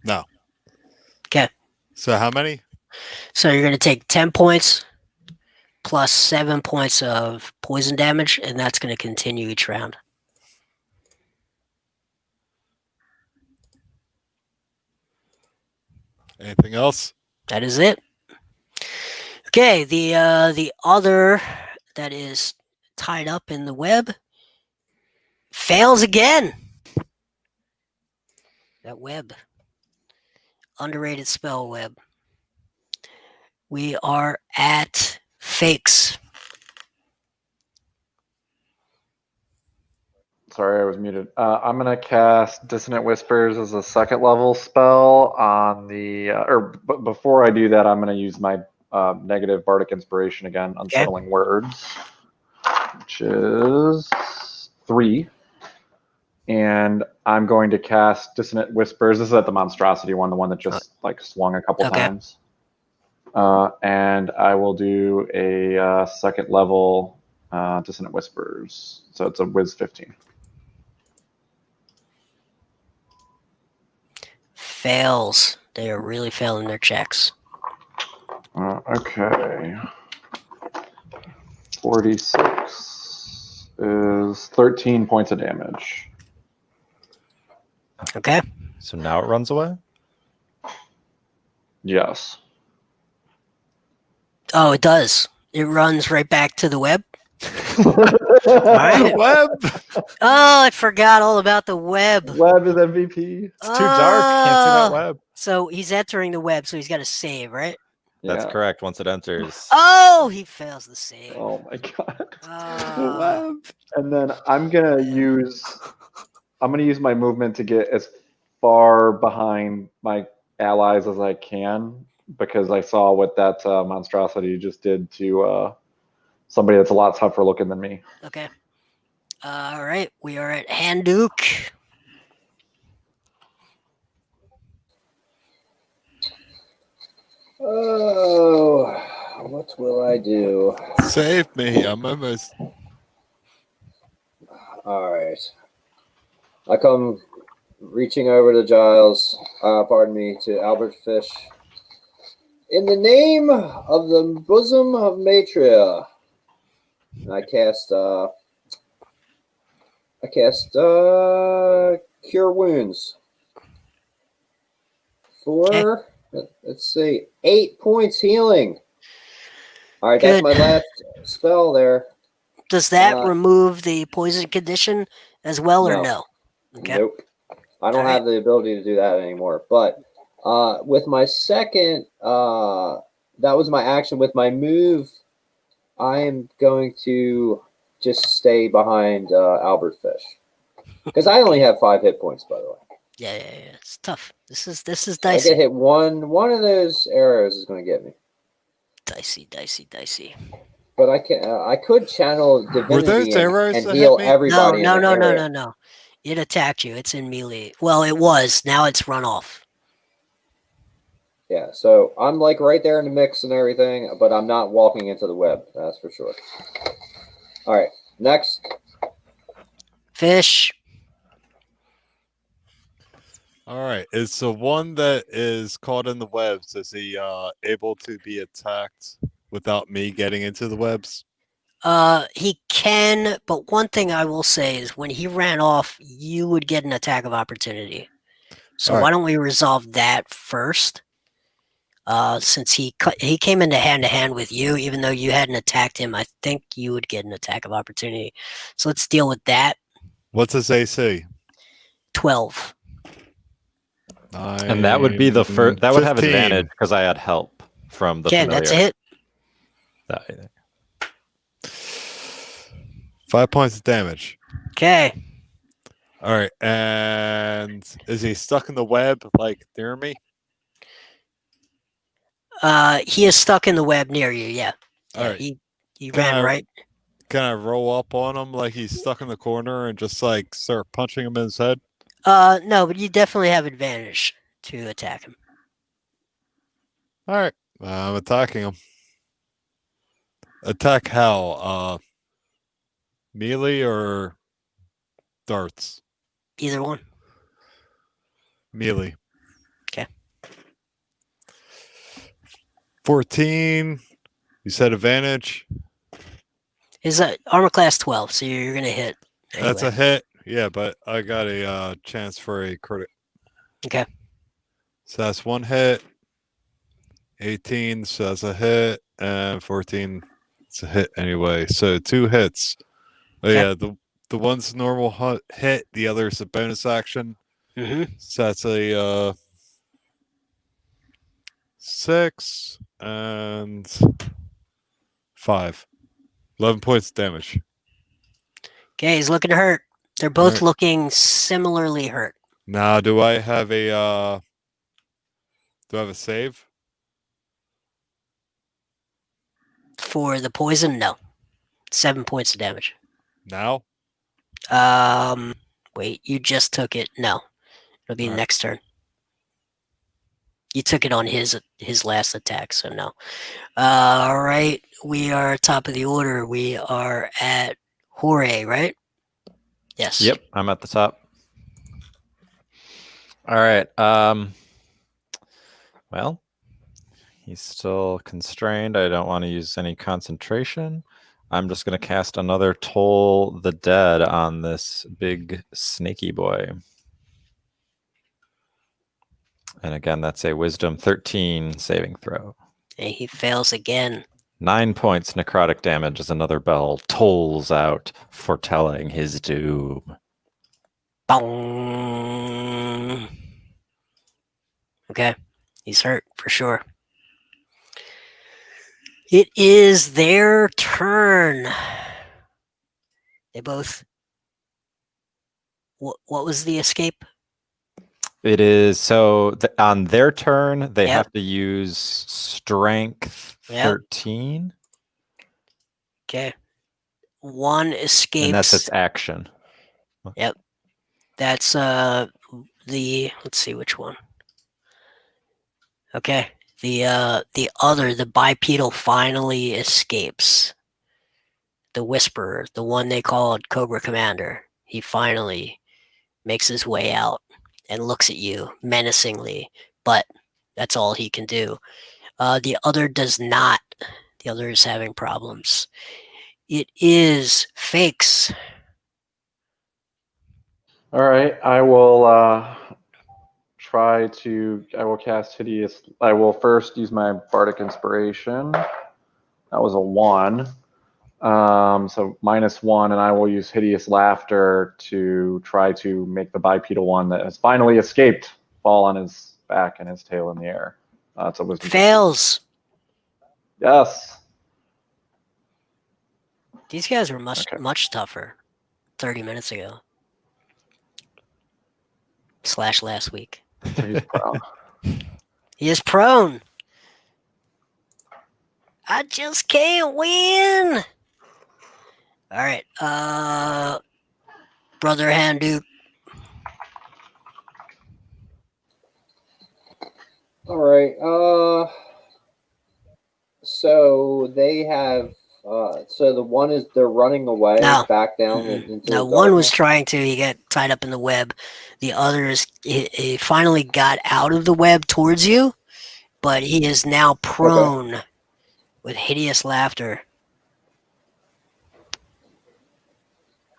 No. Okay. So how many? So you're going to take 10 points plus 7 points of poison damage, and that's going to continue each round. Anything else? That is it. Okay, the other that is tied up in the web fails again. That web. Underrated spell web. We are at fakes. Sorry, I was muted. I'm going to cast Dissonant Whispers as a second level spell on the, before I do that, I'm going to use my negative Bardic Inspiration again, Unsettling Words, which is 3. And I'm going to cast Dissonant Whispers. This is at the Monstrosity one, the one that just like swung a couple times. And I will do a second level Dissonant Whispers. So it's a Wiz 15. Fails. They are really failing their checks. Okay. 46 is 13 points of damage. Okay. So now it runs away? Yes. Oh, it does. It runs right back to the web. right. Web. Oh, I forgot all about the web. Web is MVP. It's too dark. Can't see that Ah. web. So he's entering the web, so he's got to save, right? That's Yeah. correct. Once it enters. Oh, he fails the save. Oh my god. Ah. Web. And then I'm gonna use my movement to get as far behind my allies as I can, because I saw what that monstrosity just did to somebody that's a lot tougher looking than me. Okay. All right, we are at Handuk. Oh, what will I do? Save me. I'm almost. All right. I come reaching over to Giles, pardon me, to Albert Fish. In the name of the bosom of Matria, and I cast Cure Wounds for, let's see, 8 points healing. All right, that's Good. my last spell there. Does that remove the poison condition as well, or no? Okay. Nope. I don't have the ability to do that anymore. But with my second, that was my action. With my move, I am going to just stay behind Albert Fish, because I only have 5 hit points, by the way. Yeah. It's tough. This is I dicey. get hit one of those arrows is going to get me. Dicey. But I could channel divinity those arrows and that heal hit me? everybody. No. It attacked you. It's in melee. Well, it was. Now it's run off. Yeah, so I'm like right there in the mix and everything, but I'm not walking into the web. That's for sure. All right, next. Fish. All right. Is the one that is caught in the webs, is he able to be attacked without me getting into the webs? He can, but one thing I will say is when he ran off, you would get an attack of opportunity. So All right. why don't we resolve that first? Since he came into hand with you, even though you hadn't attacked him, I think you would get an attack of opportunity. So let's deal with that. What's his AC? 12. And that would be the first. That would have 15. advantage because I had help from the Okay, familiar. that's a hit. That- 5 points of damage. Okay. All right. And is he stuck in the web, like near me? He is stuck in the web near you. Yeah. All right. He Can ran I- right. Can I roll up on him like he's stuck in the corner and just like start punching him in his head? No, but you definitely have advantage to attack him. All right. I'm attacking him. Attack how? Melee or darts? Either one. Melee. Okay. 14. You said advantage. His armor class 12, so you're gonna hit. That's a anyway. hit. Yeah, but I got a chance for a crit. Okay. So that's one hit. 18, so that's a hit. And 14, it's a hit anyway. So 2 hits. Oh, Okay. yeah, the one's normal hit, the other's a bonus action. Mm-hmm. So that's a 6 and 5. 11 points of damage. Okay, he's looking hurt. They're both Alright. looking similarly hurt. Now, do I have a save? For the poison, no. 7 points of damage. Now? Wait, you just took it. No. It'll be Alright. next turn. You took it on his last attack, so no. All right, we are top of the order. We are at Jorge, right? Yes. Yep, I'm at the top. All right. Well, he's still constrained. I don't want to use any concentration. I'm just going to cast another Toll the Dead on this big snaky boy. And again, that's a Wisdom 13 saving throw. And he fails again. 9 points necrotic damage as another bell tolls out, foretelling his doom. Bong. Okay, he's hurt for sure. It is their turn. They both. What was the escape? It is so on their turn, they Yep. have to use strength Yep. 13. Okay. One escapes. And that's its action. Yep. That's let's see which one. Okay. The bipedal finally escapes. The Whisperer, the one they called Cobra Commander, he finally makes his way out and looks at you menacingly, but that's all he can do. The other does not. The other is having problems. It is Fakes. All right, I will I will cast Hideous. I will first use my Bardic Inspiration. That was a 1. So -1, and I will use Hideous Laughter to try to make the bipedal one that has finally escaped fall on his back and his tail in the air. It's a wisdom. Fails. Yes. These guys were much tougher 30 minutes ago. / last week. So he's prone. He is prone. I just can't win. All right. Brother Handuke. All right. So they have. So the one is they're running away No. back down into. No, the one was darkness? trying to. He got tied up in the web. The other is he finally got out of the web towards you, but he is now prone with Hideous Laughter.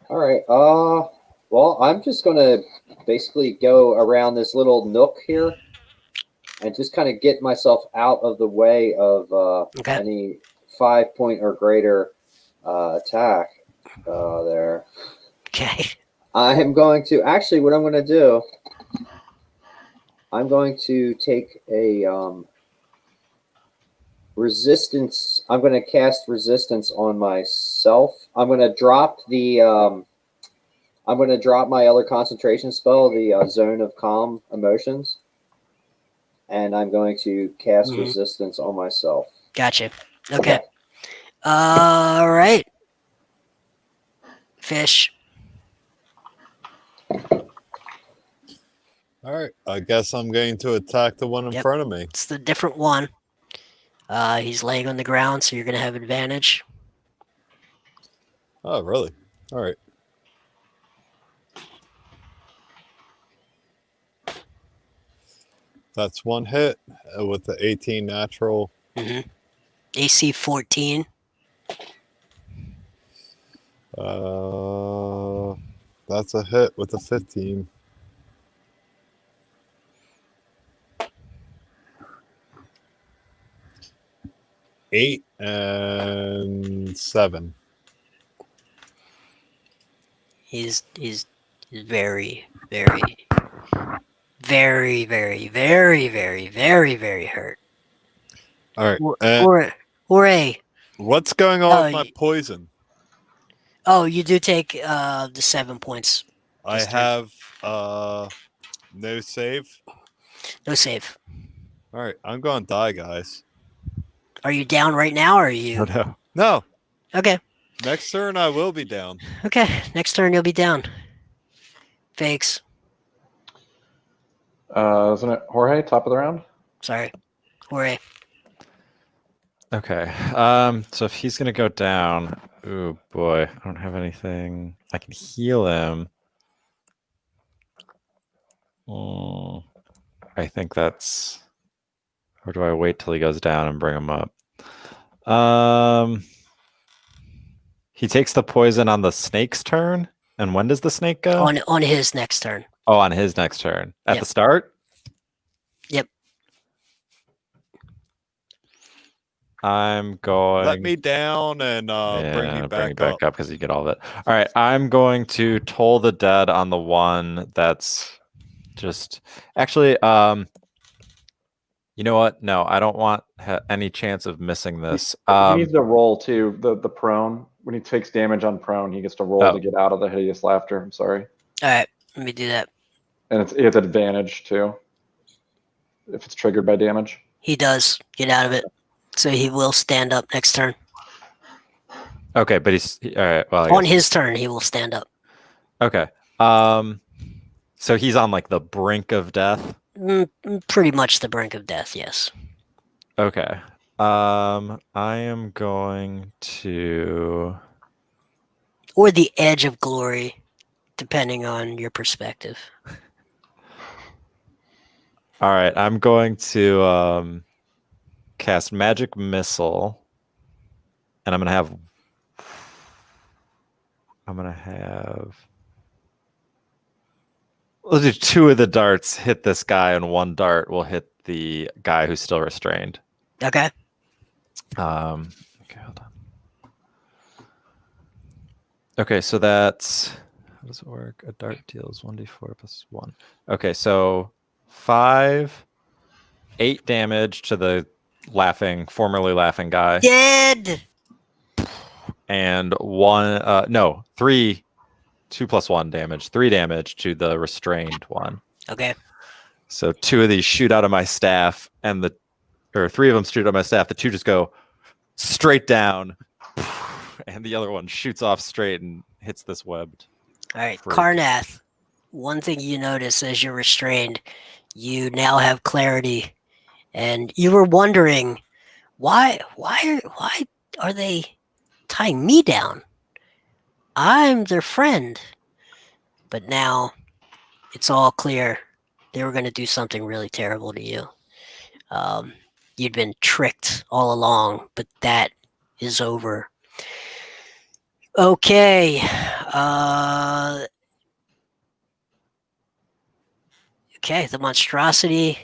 All right. Well, I'm just gonna basically go around this little nook here, and just kind of get myself out of the way of any 5-point or greater attack there. Okay. I'm going to actually. What I'm going to do. I'm going to take a resistance. I'm going to cast resistance on myself. I'm going to drop the. I'm going to drop my other concentration spell, the Zone of Calm Emotions, and I'm going to cast resistance on myself. Gotcha. Okay. All right. Fish. All right. I guess I'm going to attack the one in Yep. front of me. It's the different one. He's laying on the ground, so you're going to have advantage. Oh, really? All right. That's one hit with the 18 natural. AC 14. That's a hit with a 15. Eight and 7. He's very, very, very, very, very, very, very, very hurt. All right. Hooray. What's going on with my poison? Oh, you do take the 7 points. I have no save. No save. All right, I'm going to die, guys. Are you down right now, or are you? No. Okay. Next turn, I will be down. Okay. Next turn, you'll be down. Fakes. Isn't it Jorge, top of the round? Sorry. Hooray. Okay. So if he's gonna go down, oh boy, I don't have anything. I can heal him. I think that's. Or do I wait till he goes down and bring him up? He takes the poison on the snake's turn. And when does the snake go? On his next turn. Oh, on his next turn. At Yep. the start? Yep. I'm going. Let me down and bring you back up. Because you get all of it. All right, I'm going to toll the dead on the one that's just actually. You know what? No, I don't want any chance of missing this. He needs to roll too. The prone, when he takes damage on prone, he gets to roll to get out of the hideous laughter. I'm sorry. All right, let me do that. And it's advantage too, if it's triggered by damage. He does get out of it, so he will stand up next turn. Okay, but he's all right. Well, On his turn, he will stand up. Okay. So he's on like the brink of death. Pretty much the brink of death. Yes. Okay. I am going to, or the edge of glory, depending on your perspective. All right, I'm going to cast Magic Missile, and I'm gonna have. We'll do 2 of the darts hit this guy, and 1 dart will hit the guy who's still restrained. Okay. Okay, hold on. Okay, so that's, how does it work? A dart deals 1d4 plus 1. Okay, so 5, 8 damage to the formerly laughing guy. Dead. And 3, 2 plus 1 damage, 3 damage to the restrained one. Okay. So 2 of these shoot out of my staff, and 3 of them shoot out of my staff. The 2 just go straight down, and the other one shoots off straight and hits this webbed. All right, freak. Karnath. One thing you notice as you're restrained, you now have clarity, and you were wondering why are they tying me down? I'm their friend. But now it's all clear. They were going to do something really terrible to you. You'd been tricked all along, but that is over. Okay. Okay, the monstrosity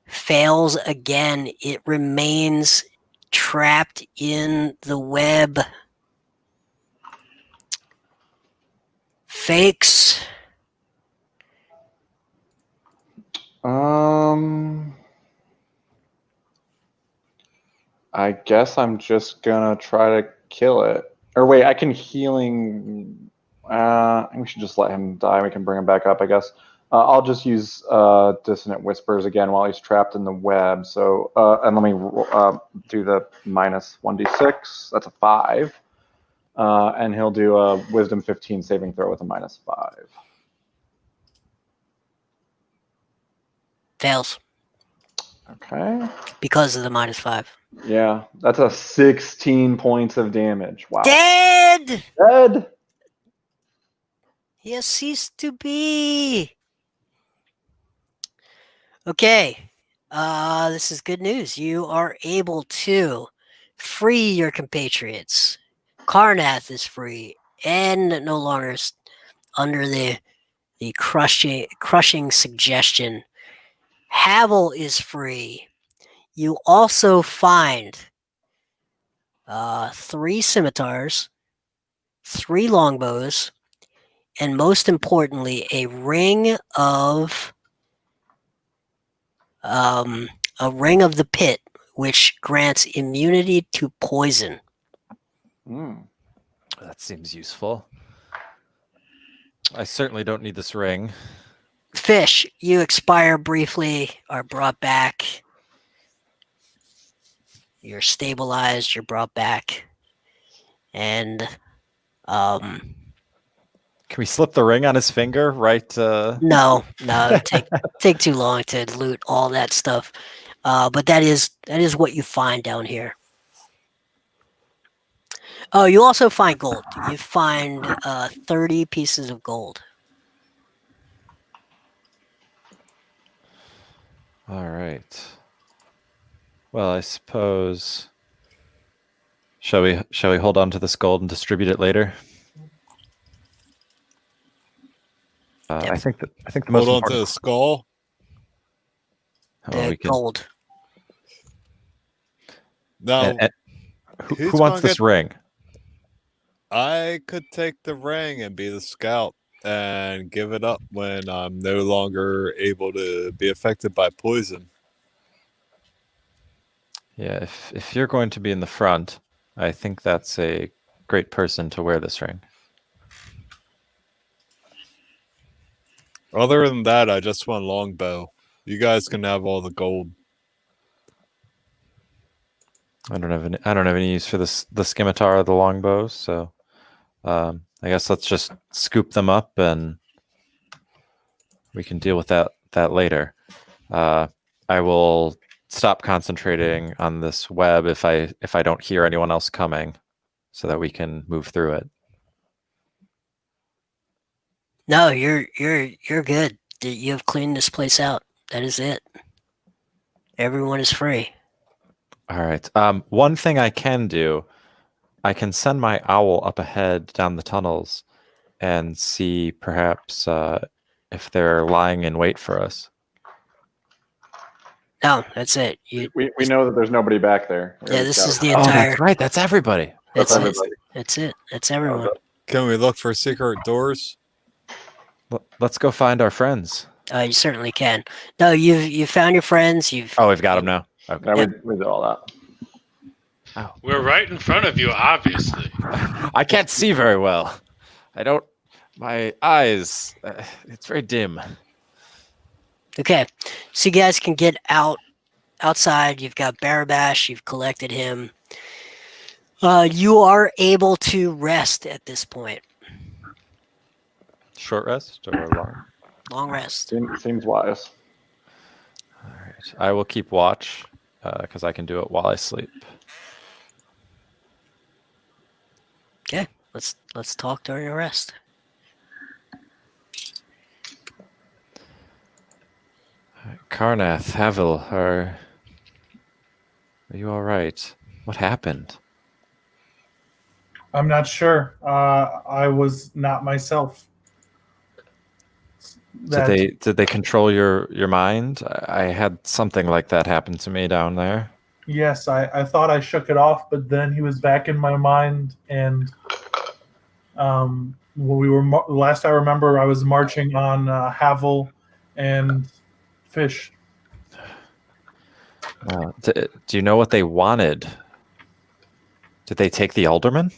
fails again. It remains trapped in the web. Fakes. I guess I'm just gonna try to kill it. Or wait, I can healing. I think we should just let him die. We can bring him back up, I guess. I'll just use Dissonant Whispers again while he's trapped in the web. So, and let me do the minus 1d6. That's a 5. And he'll do a Wisdom 15 saving throw with a minus 5. Fails. Okay. Because of the minus 5. Yeah, that's a 16 points of damage. Wow. Dead! Dead! He has ceased to be. Okay. This is good news. You are able to free your compatriots. Karnath is free and no longer under the crushing suggestion. Havel is free. You also find 3 scimitars, 3 longbows, and most importantly, a ring of the pit, which grants immunity to poison. That seems useful. I certainly don't need this ring. Fish, you expire briefly, are brought back. You're stabilized, you're brought back. And can we slip the ring on his finger, right? No, take too long to loot all that stuff. But that is what you find down here. Oh, you also find gold. You find 30 pieces of gold. All right. Well, I suppose. Shall we hold on to this gold and distribute it later? Yep. I think the most Hold on important. to the skull. The gold. Now, Who who's wants gonna this get- ring? I could take the ring and be the scout and give it up when I'm no longer able to be affected by poison. Yeah, if you're going to be in the front, I think that's a great person to wear this ring. Other than that, I just want longbow. You guys can have all the gold. I don't have any use for the scimitar or the longbows, so I guess let's just scoop them up and we can deal with that later. I will stop concentrating on this web if I don't hear anyone else coming, so that we can move through it. No, you're good. You have cleaned this place out. That is it. Everyone is free. All right. One thing I can do, I can send my owl up ahead down the tunnels and see perhaps if they're lying in wait for us. No, that's it. We know that there's nobody back there. Yeah, this is the Oh, entire. that's right. That's everybody. That's That's it. everybody. That's it. That's everyone. Can we look for secret doors? Let's go find our friends. You certainly can. No, you've found your friends. Oh, we've got them now. Okay. Yeah, we did all that. We're right in front of you, obviously. I can't see very well. My eyes, it's very dim. Okay, so you guys can get outside. You've got Barabash. You've collected him. You are able to rest at this point. Short rest or long? Long rest. Seems wise. All right. I will keep watch because I can do it while I sleep. Okay, let's talk during your rest. Karnath, Havel, are you all right? What happened? I'm not sure. I was not myself. Did they control your mind? I had something like that happen to me down there. Yes, I thought I shook it off, but then he was back in my mind, and when we were last I remember, I was marching on Havel and Fish. Do you know what they wanted? Did they take the alderman?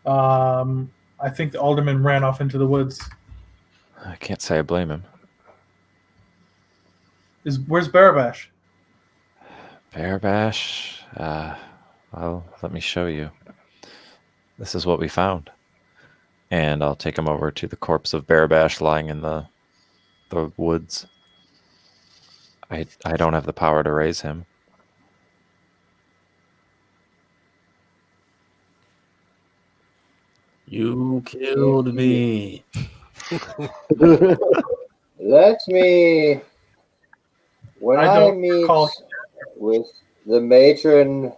I think the alderman ran off into the woods. I can't say I blame him. Where's Barabash? Bearbash? Well, let me show you. This is what we found. And I'll take him over to the corpse of Bearbash lying in the woods. I don't have the power to raise him. You killed me. Let me. When I I don't meet recall- with the matron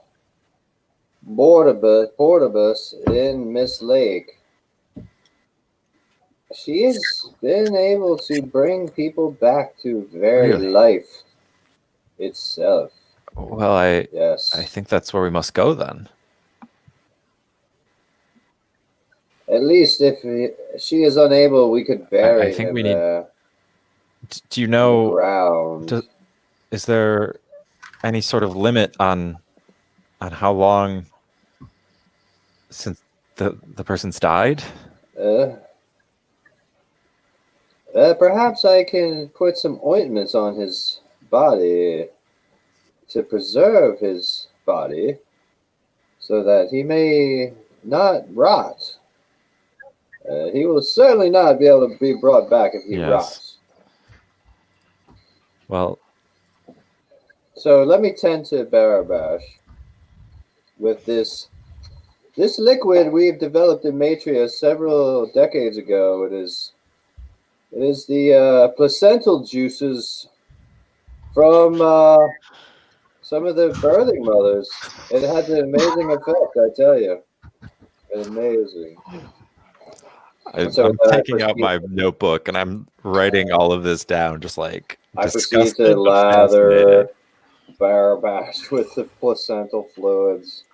Portibus in Miss Lake, she has been able to bring people back to very Really? life itself. Well, Yes. I think that's where we must go then. At least if she is unable, we could bury I think him we need- there Do you on the know, ground. is there any sort of limit on how long since the person's died? Perhaps I can put some ointments on his body to preserve his body so that he may not rot. He will certainly not be able to be brought back if he Yes. rots. Well, So let me tend to Barabash with this liquid we've developed in Matria several decades ago. It is the placental juices from some of the birthing mothers. It has an amazing effect, I tell you. Amazing. So I'm then I taking out proceed- my notebook and I'm writing all of this down, just like I proceed disgusted to but lather. fascinated. barrel bash with the placental fluids.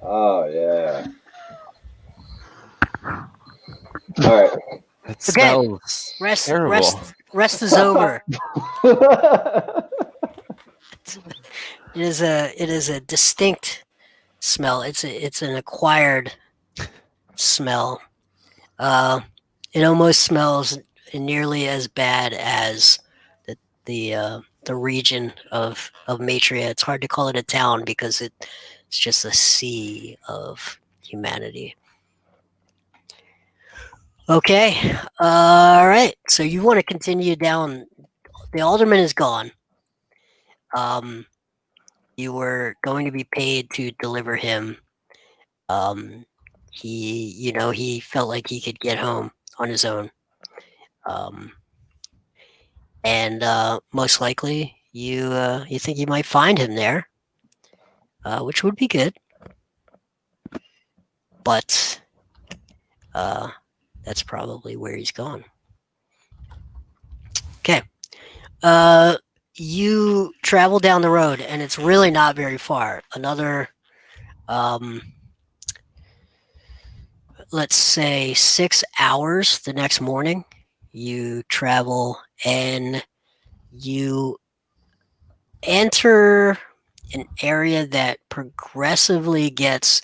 Oh yeah. All right. It Okay. smells Rest, terrible. rest is over. It is a distinct smell. It's an acquired smell. It almost smells nearly as bad as the region of Matria. It's hard to call it a town because it's just a sea of humanity. Okay. All right. So you want to continue down. The alderman is gone. You were going to be paid to deliver him. He felt like he could get home on his own. And most likely you think you might find him there, which would be good. But that's probably where he's gone. Okay. You travel down the road, and it's really not very far. Another, let's say 6 hours the next morning, you travel and you enter an area that progressively gets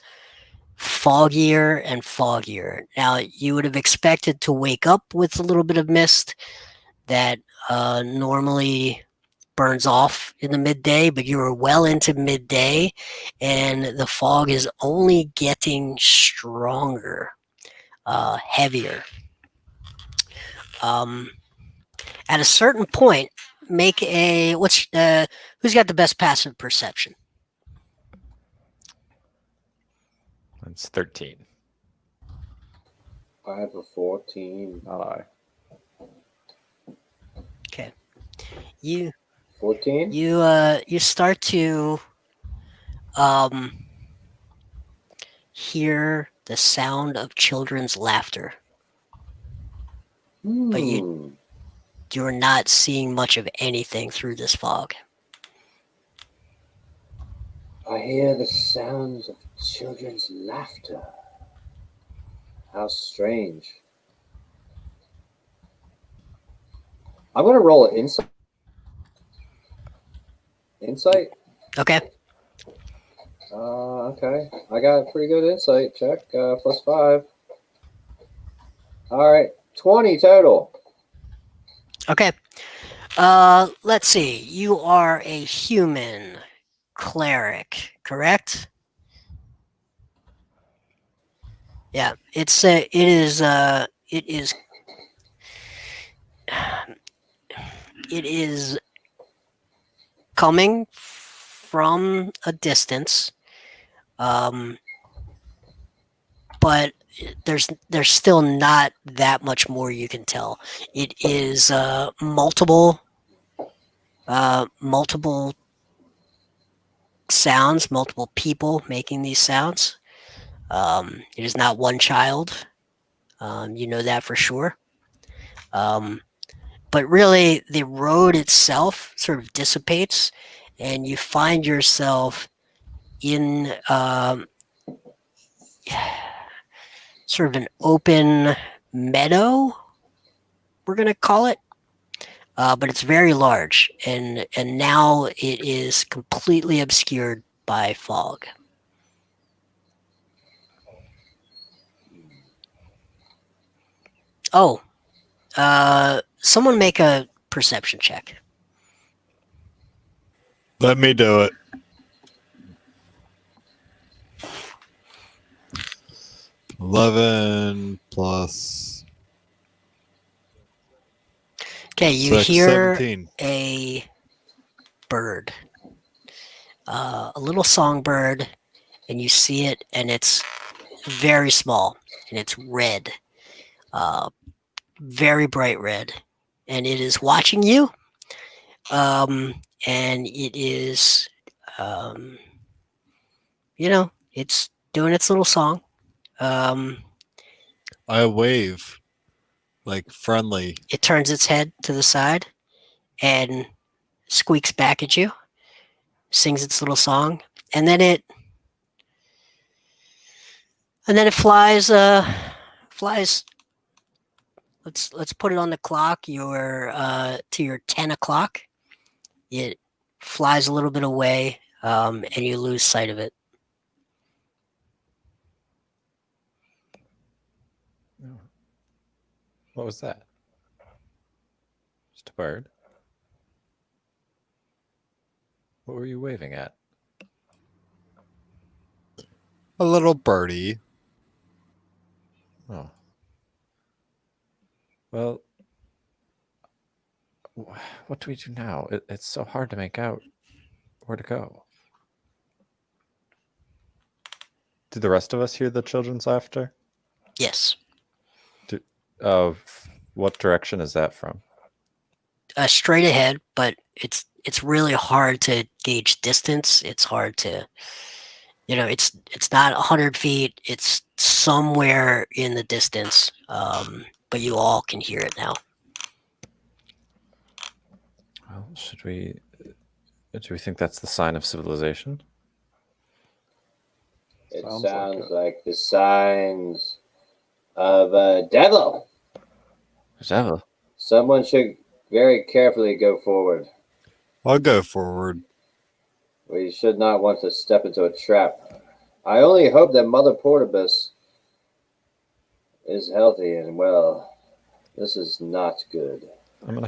foggier and foggier. Now, you would have expected to wake up with a little bit of mist that normally burns off in the midday, but you were well into midday, and the fog is only getting stronger, heavier. At a certain point, make a who's got the best passive perception? It's 13. I have a 14. Not I. Okay. You 14? you start to hear the sound of children's laughter, but you're not seeing much of anything through this fog. I hear the sounds of children's laughter. How strange. I'm going to roll an insight. Insight? Okay. Okay. I got a pretty good insight check. +5. All right. 20 total. Okay. Let's see. You are a human cleric, correct? Yeah. It is coming from a distance, but there's still not that much more you can tell. It is multiple sounds, multiple people making these sounds. It is not one child. You know that for sure. But really, the road itself sort of dissipates, and you find yourself in sort of an open meadow, we're going to call it. But it's very large, and now it is completely obscured by fog. Oh, someone make a perception check. Let me do it. $11 plus. Okay, you 6, hear 17. a bird, a little songbird, and you see it, and it's very small, and it's red, very bright red, and it is watching you, and it is, it's doing its little song. I wave, like friendly. It turns its head to the side and squeaks back at you. sings its little song, and then it flies. Flies. Let's put it on the clock. To your 10 o'clock. It flies a little bit away, and you lose sight of it. What was that? Just a bird. What were you waving at? A little birdie. Oh. Well, what do we do now? It's so hard to make out where to go. Did the rest of us hear the children's laughter? Yes. What direction is that from? Straight ahead, but it's really hard to gauge distance. It's hard to, it's not 100 feet. It's somewhere in the distance, but you all can hear it now. Well, do we think that's the sign of civilization? It sounds like the signs of a devil. Devil? Someone should very carefully go forward. I'll go forward. We should not want to step into a trap. I only hope that Mother Portibus is healthy and well. This is not good.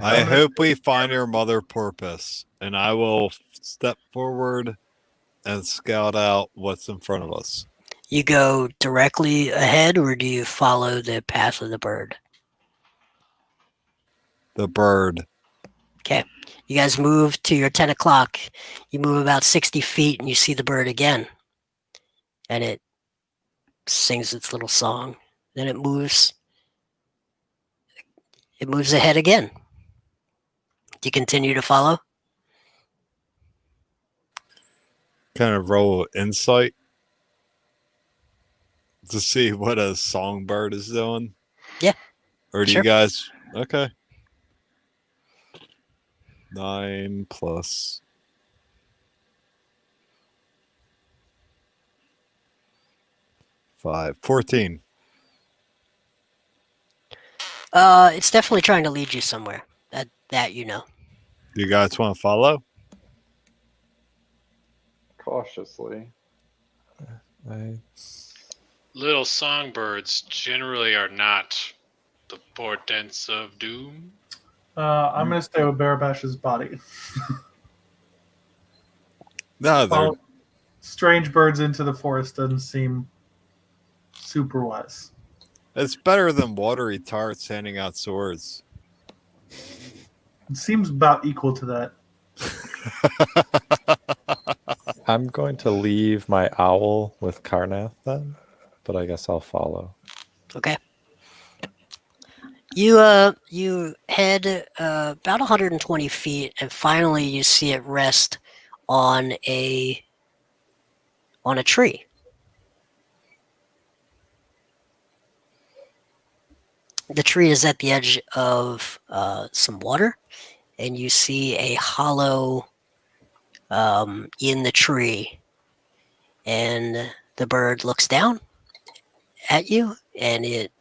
I hope we find your Mother Porpoise, and I will step forward and scout out what's in front of us. You go directly ahead, or do you follow the path of the bird? The bird. Okay. You guys move to your 10 o'clock. You move about 60 feet and you see the bird again. And it sings its little song. Then it moves. It moves ahead again. Do you continue to follow? Kind of roll insight to see what a songbird is doing. Yeah. Or do Sure. you guys? Okay. 9 plus 5, 14. It's definitely trying to lead you somewhere. That you know. Do you guys want to follow? Cautiously. Little songbirds generally are not the portents of doom. I'm going to stay with Barabash's body. No, they're Strange birds into the forest doesn't seem super wise. it's better than watery tarts handing out swords. It seems about equal to that. I'm going to leave my owl with Karnath then, but I guess I'll follow. Okay. You head about 120 feet, and finally you see it rest on a tree. The tree is at the edge of some water, and you see a hollow in the tree, and the bird looks down at you, and it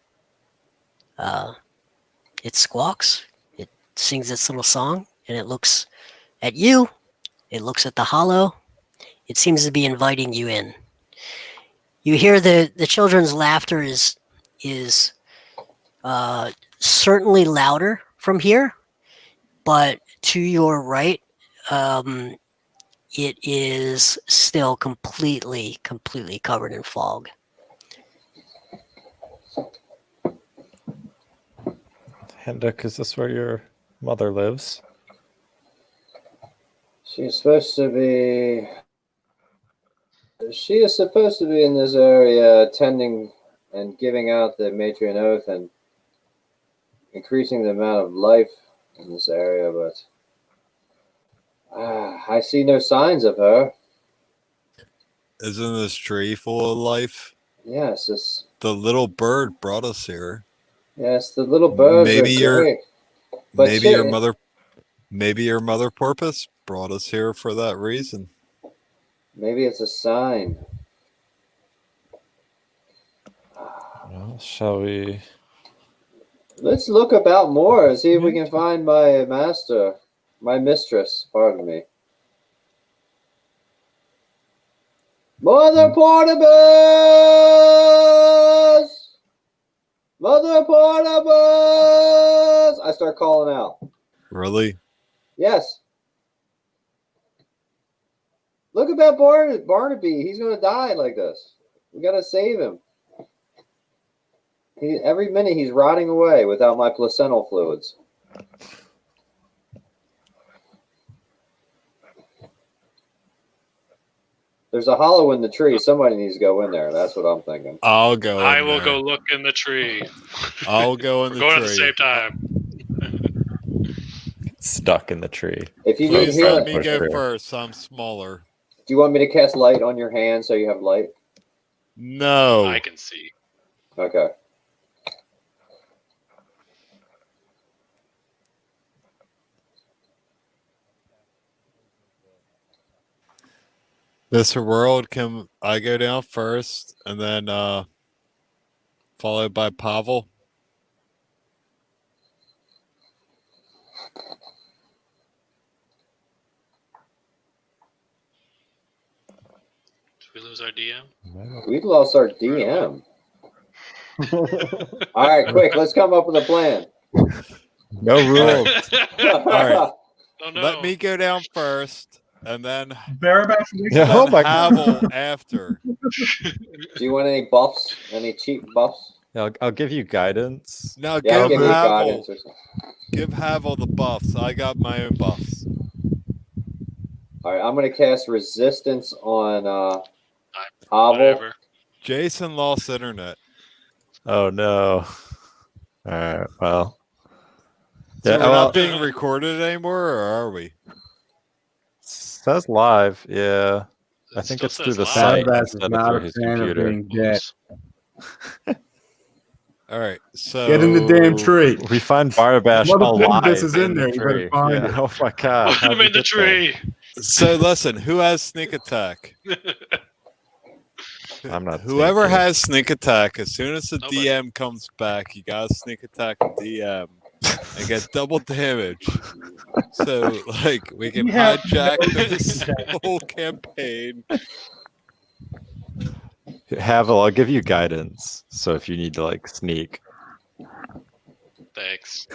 squawks. It sings its little song, and it looks at you. It looks at the hollow. It seems to be inviting you in. You hear the children's laughter is certainly louder from here, but to your right, it is still completely covered in fog. Hendrik, is this where your mother lives? She is supposed to be in this area attending and giving out the matrian oath and increasing the amount of life in this area, but I see no signs of her. Isn't this tree full of life? Yes, The little bird brought us here. yes, the little birds Maybe are great. But Maybe your mother porpoise brought us here for that reason. Maybe it's a sign. Well, shall we? Let's look about more and see if we can find my mistress, pardon me. Mother Portibus! Mother Portibus! I start calling out. Really? Yes. Look about Barnaby. He's going to die like this. We got to save him. Every minute he's rotting away without my placental fluids. There's a hollow in the tree. Somebody needs to go in there. That's what I'm thinking. I'll go. I will go look in the tree. I'll go in the tree. Going at the same time. Stuck in the tree. If you Please need let healing, me go first. I'm smaller. do you want me to cast light on your hand so you have light? No. I can see. Okay. Mr. World, can I go down first and then followed by Pavel? Did we lose our DM? We've lost our DM. All right, quick. Let's come up with a plan. No rules. All right. Oh, no. Let me go down first and then Barabash, Yeah, oh my Havel after. Do you want any buffs? Any cheap buffs? I'll give you guidance. No, Yeah, give give me Havel. guidance or something. Give Havel the buffs. I got my own buffs. All right, I'm going to cast resistance on Havel. Whatever. Jason lost internet. Oh no. All right. Well. So Yeah. we're Well, not being recorded anymore, or are we? says live. Yeah. I It think still it's through says the live. site Badass is instead of not through a his fan of computer. being dead. Oops. All right. So Get in the damn tree. We find Barbash Mother alive Pincus is in in there. the You better tree. find Yeah. it. Oh my god. Put how'd him we in the get there? tree. So listen, who has sneak attack? I'm not Whoever sneaky. has sneak attack, as soon as the Nobody. DM comes back, you gotta sneak attack the DM and get double damage. So like we can Yeah. hijack this whole campaign. Havel, I'll give you guidance. So if you need to like sneak, Thanks.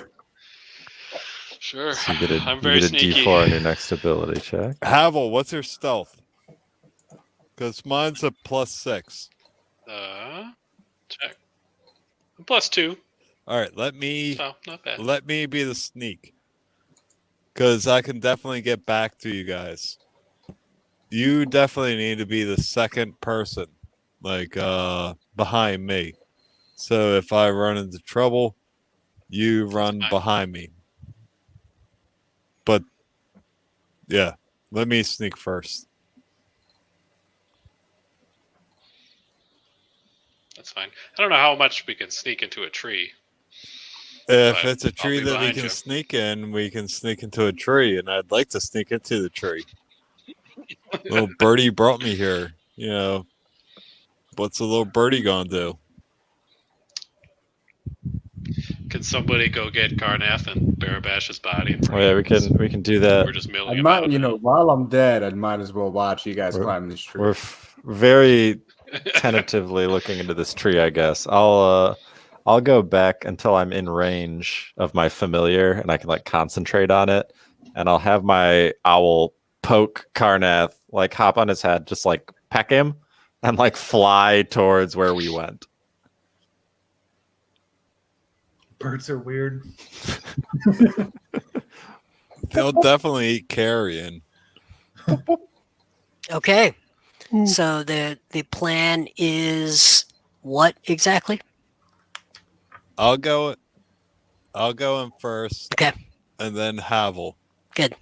Sure. so you get a, I'm you very get a sneaky. D4 on your next ability check. Havel, what's your stealth? Because mine's a +6. Check. +2. All right, let me So not bad. be the sneak. Because I can definitely get back to you guys. You definitely need to be the second person, like behind me. So if I run into trouble, you run fine. behind me. But yeah, let me sneak first. That's fine. I don't know how much we can sneak into a tree. If But it's a I'll tree be that we behind can you. sneak in, we can sneak into a tree, and I'd like to sneak into the tree. Little birdie brought me here. You know, what's a little birdie gonna do? Can somebody go get Karnath and Barabash's body? and Oh bring yeah, it? we can do that. We're just milling I him might, out you now. know, while I'm dead, I might as well watch you guys We're- climb this tree. We're very tentatively looking into this tree. I guess I'll go back until I'm in range of my familiar, and I can like concentrate on it, and I'll have my owl poke Karnath, like hop on his head, just like peck him, and like fly towards where we went. Birds are weird. They'll definitely eat carrion. Okay. So the plan is what exactly? I'll go in first. Okay. And then Havel. Good.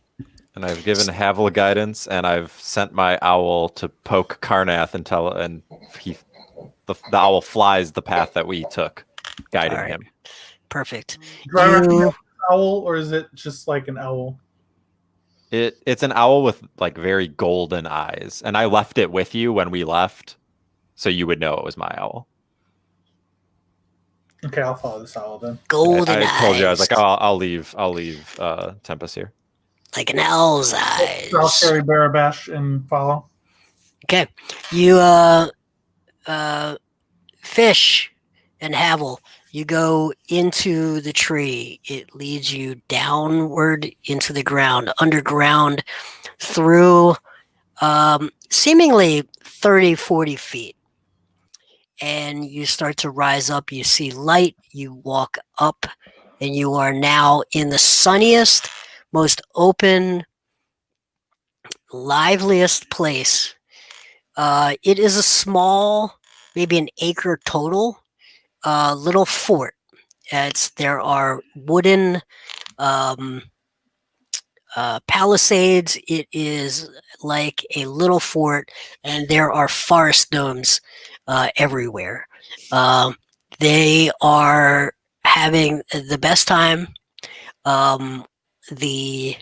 And I've given Havel guidance, and I've sent my owl to poke Karnath until the owl flies the path that we took, guiding All right. him. Perfect. Do I recognize You- an owl, or is it just like an owl? It's an owl with like very golden eyes, and I left it with you when we left, so you would know it was my owl. Okay, I'll follow this owl then. Golden I told you I was eyes. like, oh, I'll leave Tempest here. Like an owl's eyes. I'll carry Barabash and follow. Okay. You Fish and Havel, you go into the tree. It leads you downward into the ground, underground, through seemingly 30, 40 feet. And you start to rise up. You see light. You walk up, and you are now in the sunniest, most open, liveliest place. It is a small, maybe an acre total, little fort. There are wooden palisades. It is like a little fort, and there are forest gnomes everywhere. They are having the best time. The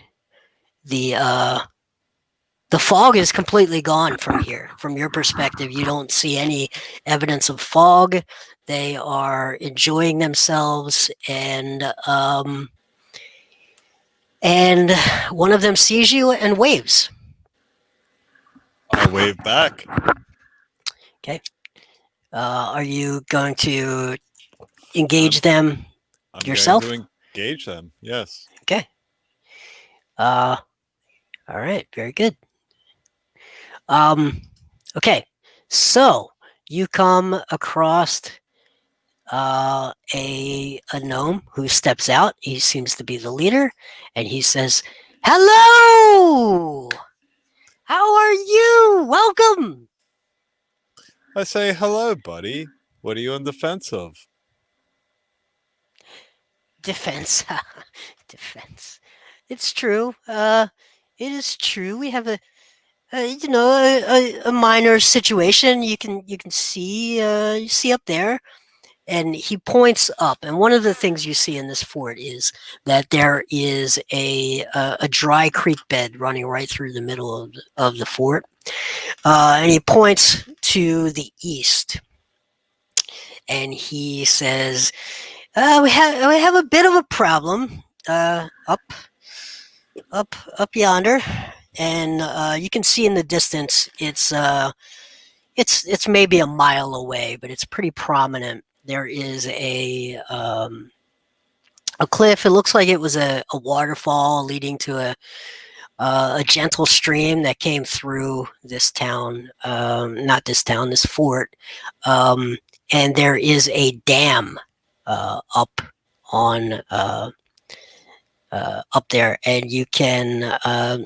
fog is completely gone from here. From your perspective, you don't see any evidence of fog. They are enjoying themselves, and one of them sees you and waves. I'll wave back. Okay. Are you going to engage them I'm yourself? going to engage them. Yes. Okay. All right. Very good. Okay. So you come across a gnome who steps out. He seems to be the leader, and he says, "Hello! How are you? Welcome." I say, hello, buddy. What are you in defense of? Defense. Defense. It's true. It is true. We have a minor situation. You can see you see up there, and he points up. And one of the things you see in this fort is that there is a dry creek bed running right through the middle of the fort, and he points to the east, and he says, we have a bit of a problem up yonder, and you can see in the distance it's maybe a mile away, but it's pretty prominent. There is a cliff. It looks like it was a waterfall leading to a gentle stream that came through this town, not this town, this fort, and there is a dam up on up there, and you can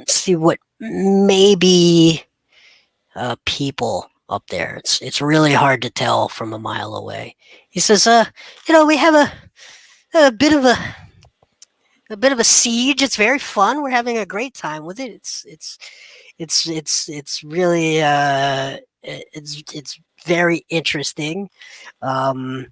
see what maybe people up there. It's really hard to tell from a mile away. He says, we have a bit of a siege. It's very fun. We're having a great time with it. It's really it's very interesting. I'm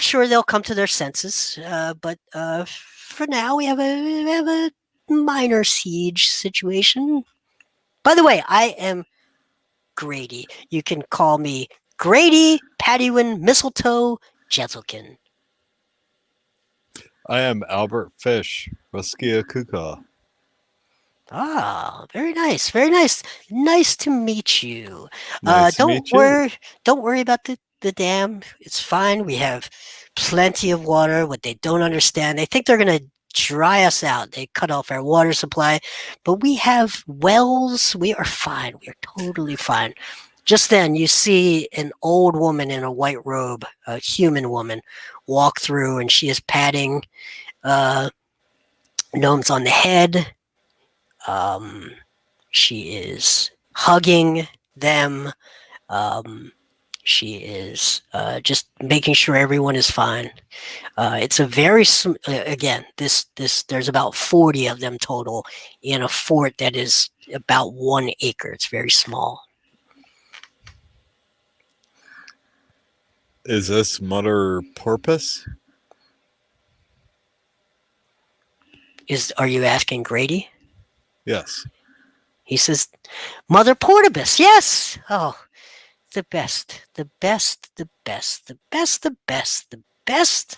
sure they'll come to their senses. But for now, we have a minor siege situation. By the way, I am Grady. You can call me Grady Paddywin Mistletoe Gentlekin. I am Albert Fish, Ruskia Kuka. Ah, very nice, very nice. Nice to meet you. Nice to meet you. Don't worry about the dam. It's fine. We have plenty of water. What they don't understand, they think they're gonna dry us out. They cut off our water supply, but we have wells. We are fine. We are totally fine. Just then, you see an old woman in a white robe, a human woman, walk through, and she is patting gnomes on the head. She is hugging them. She is just making sure everyone is fine. It's a very again. There's about 40 of them total in a fort that is about 1 acre. It's very small. Is this Mother Porpoise? Are you asking Grady? Yes. He says, Mother Portibus, yes. Oh, the best, the best, the best, the best, the best, the best,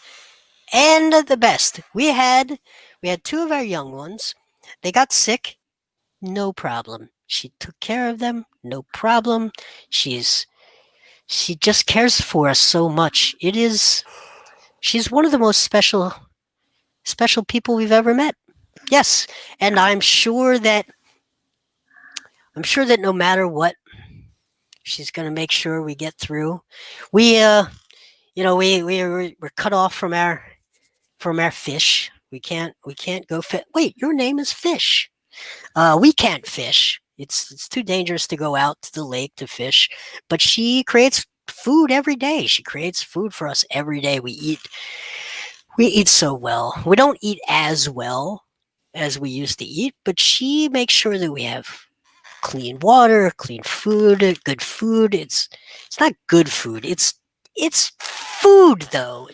and the best. We had two of our young ones. They got sick, no problem. She took care of them, no problem. She just cares for us so much. She's one of the most special people we've ever met. Yes, and I'm sure that no matter what, she's going to make sure we get through. We're cut off from our fish. We can't go fish. Wait, your name is Fish. We can't fish. It's too dangerous to go out to the lake to fish. But she creates food every day. She creates food for us every day. We eat so well. We don't eat as well as we used to eat, but she makes sure that we have clean water, clean food, good food. It's not good food. It's food though.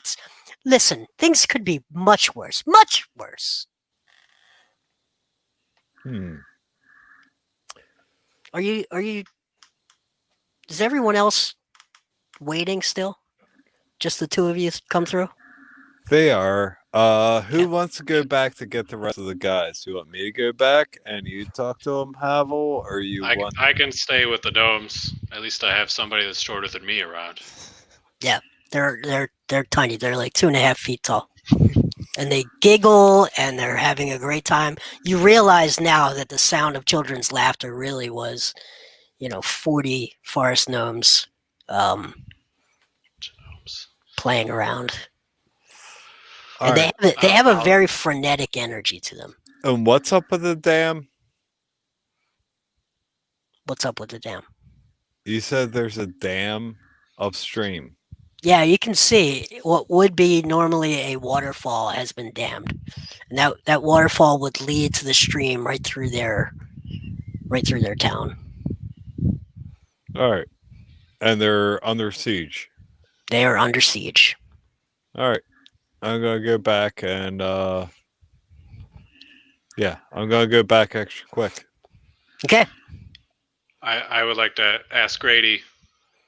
Listen, things could be much worse. Much worse. Are you is everyone else waiting still? Just the two of you come through? They are. Who wants to go back to get the rest of the guys? You want me to go back and you talk to them, Havel, or I can stay with the gnomes. At least I have somebody that's shorter than me around. Yeah, they're tiny. They're like 2.5 feet tall, and they giggle and they're having a great time. You realize now that the sound of children's laughter really was, 40 forest gnomes, playing around. And they have a very frenetic energy to them. And what's up with the dam? What's up with the dam? You said there's a dam upstream. Yeah, you can see what would be normally a waterfall has been dammed. And that waterfall would lead to the stream right through their town. All right. And they're under siege. They are under siege. All right. I'm going to go back and I'm going to go back extra quick. Okay. I would like to ask Grady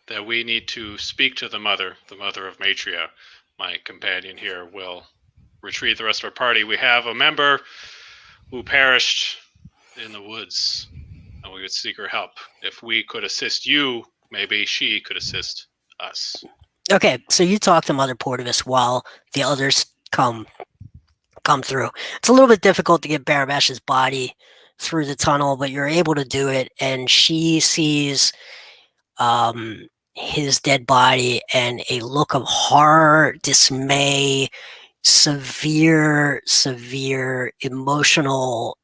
that we need to speak to the mother of Matria. My companion here will retrieve the rest of our party. We have a member who perished in the woods, and we would seek her help. If we could assist you, maybe she could assist us. Okay, so you talk to Mother Portibus while the others come through. It's a little bit difficult to get Barabash's body through the tunnel, but you're able to do it, and she sees his dead body and a look of horror, dismay, severe emotional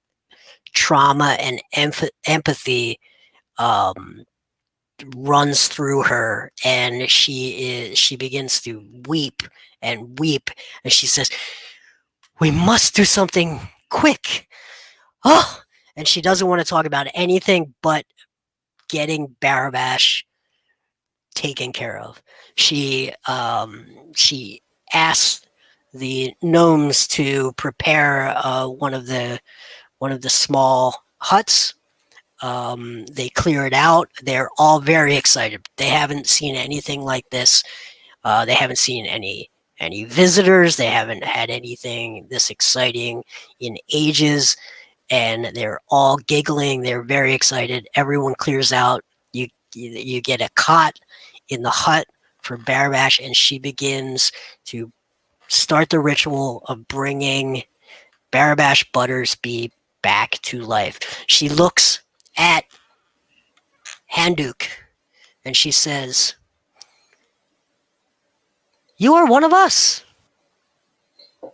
trauma and empathy runs through her, and she begins to weep, and she says, "We must do something quick." Oh, and she doesn't want to talk about anything but getting Barabash taken care of. She asks the gnomes to prepare one of the small huts. They clear it out. They're all very excited. They haven't seen anything like this. They haven't seen any visitors. They haven't had anything this exciting in ages, and they're all giggling. They're very excited. Everyone clears out. You get a cot in the hut for Barabash, and she begins to start the ritual of bringing Barabash Buttersby back to life. She looks at Handuk and she says, "You are one of us.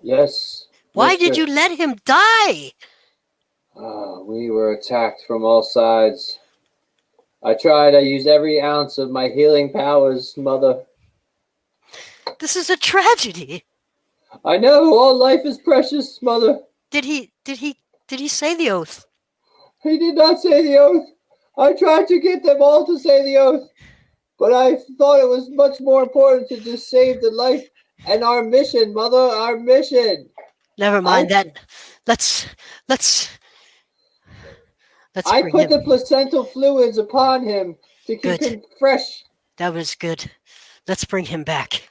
Yes. Why did you let him die?" We were attacked from all sides. I used every ounce of my healing powers, Mother. This is a tragedy. I know, all life is precious, Mother. Did he say the oath? He did not say the oath. I tried to get them all to say the oath, but I thought it was much more important to just save the life and our mission, Mother, our mission. Never mind that. Let's Let's I bring put him. the placental fluids upon him to keep Good. him fresh. That was good. Let's bring him back.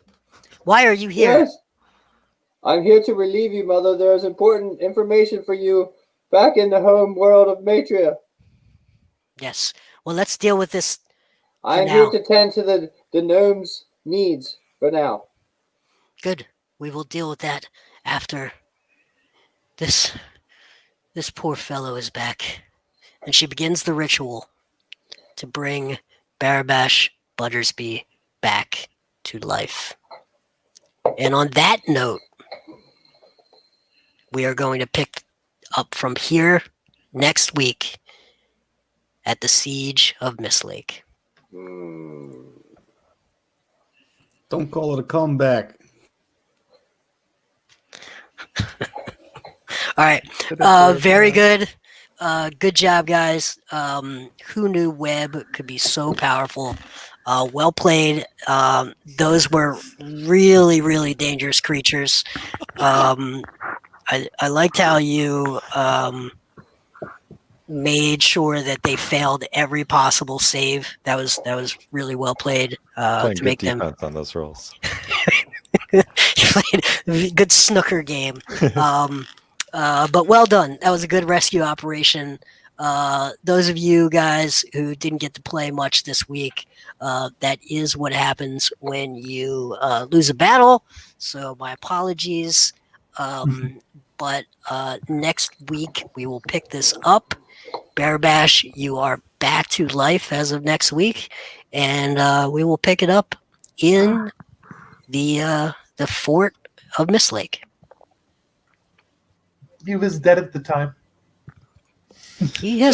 Why are you here? Yes. I'm here to relieve you, Mother. There is important information for you back in the home world of Matria. Yes. Well, let's deal with this. I am now. here to tend to the gnome's needs for now. Good. We will deal with that after this poor fellow is back. And she begins the ritual to bring Barabash Buttersby back to life. And on that note, we are going to pick up from here next week at the Siege of Mist Lake. Don't call it a comeback. All right. Very good. Good job, guys. Who knew web could be so powerful? Well played. Those were really, really dangerous creatures. I liked how you made sure that they failed every possible save. That was really well played. Playing To good make them defense on those rolls. you played a good snooker game. But well done. That was a good rescue operation. Those of you guys who didn't get to play much this week, that is what happens when you lose a battle. So my apologies. But next week we will pick this up. Barabash, you are back to life as of next week, and we will pick it up in the fort of Mist Lake. He was dead at the time. He has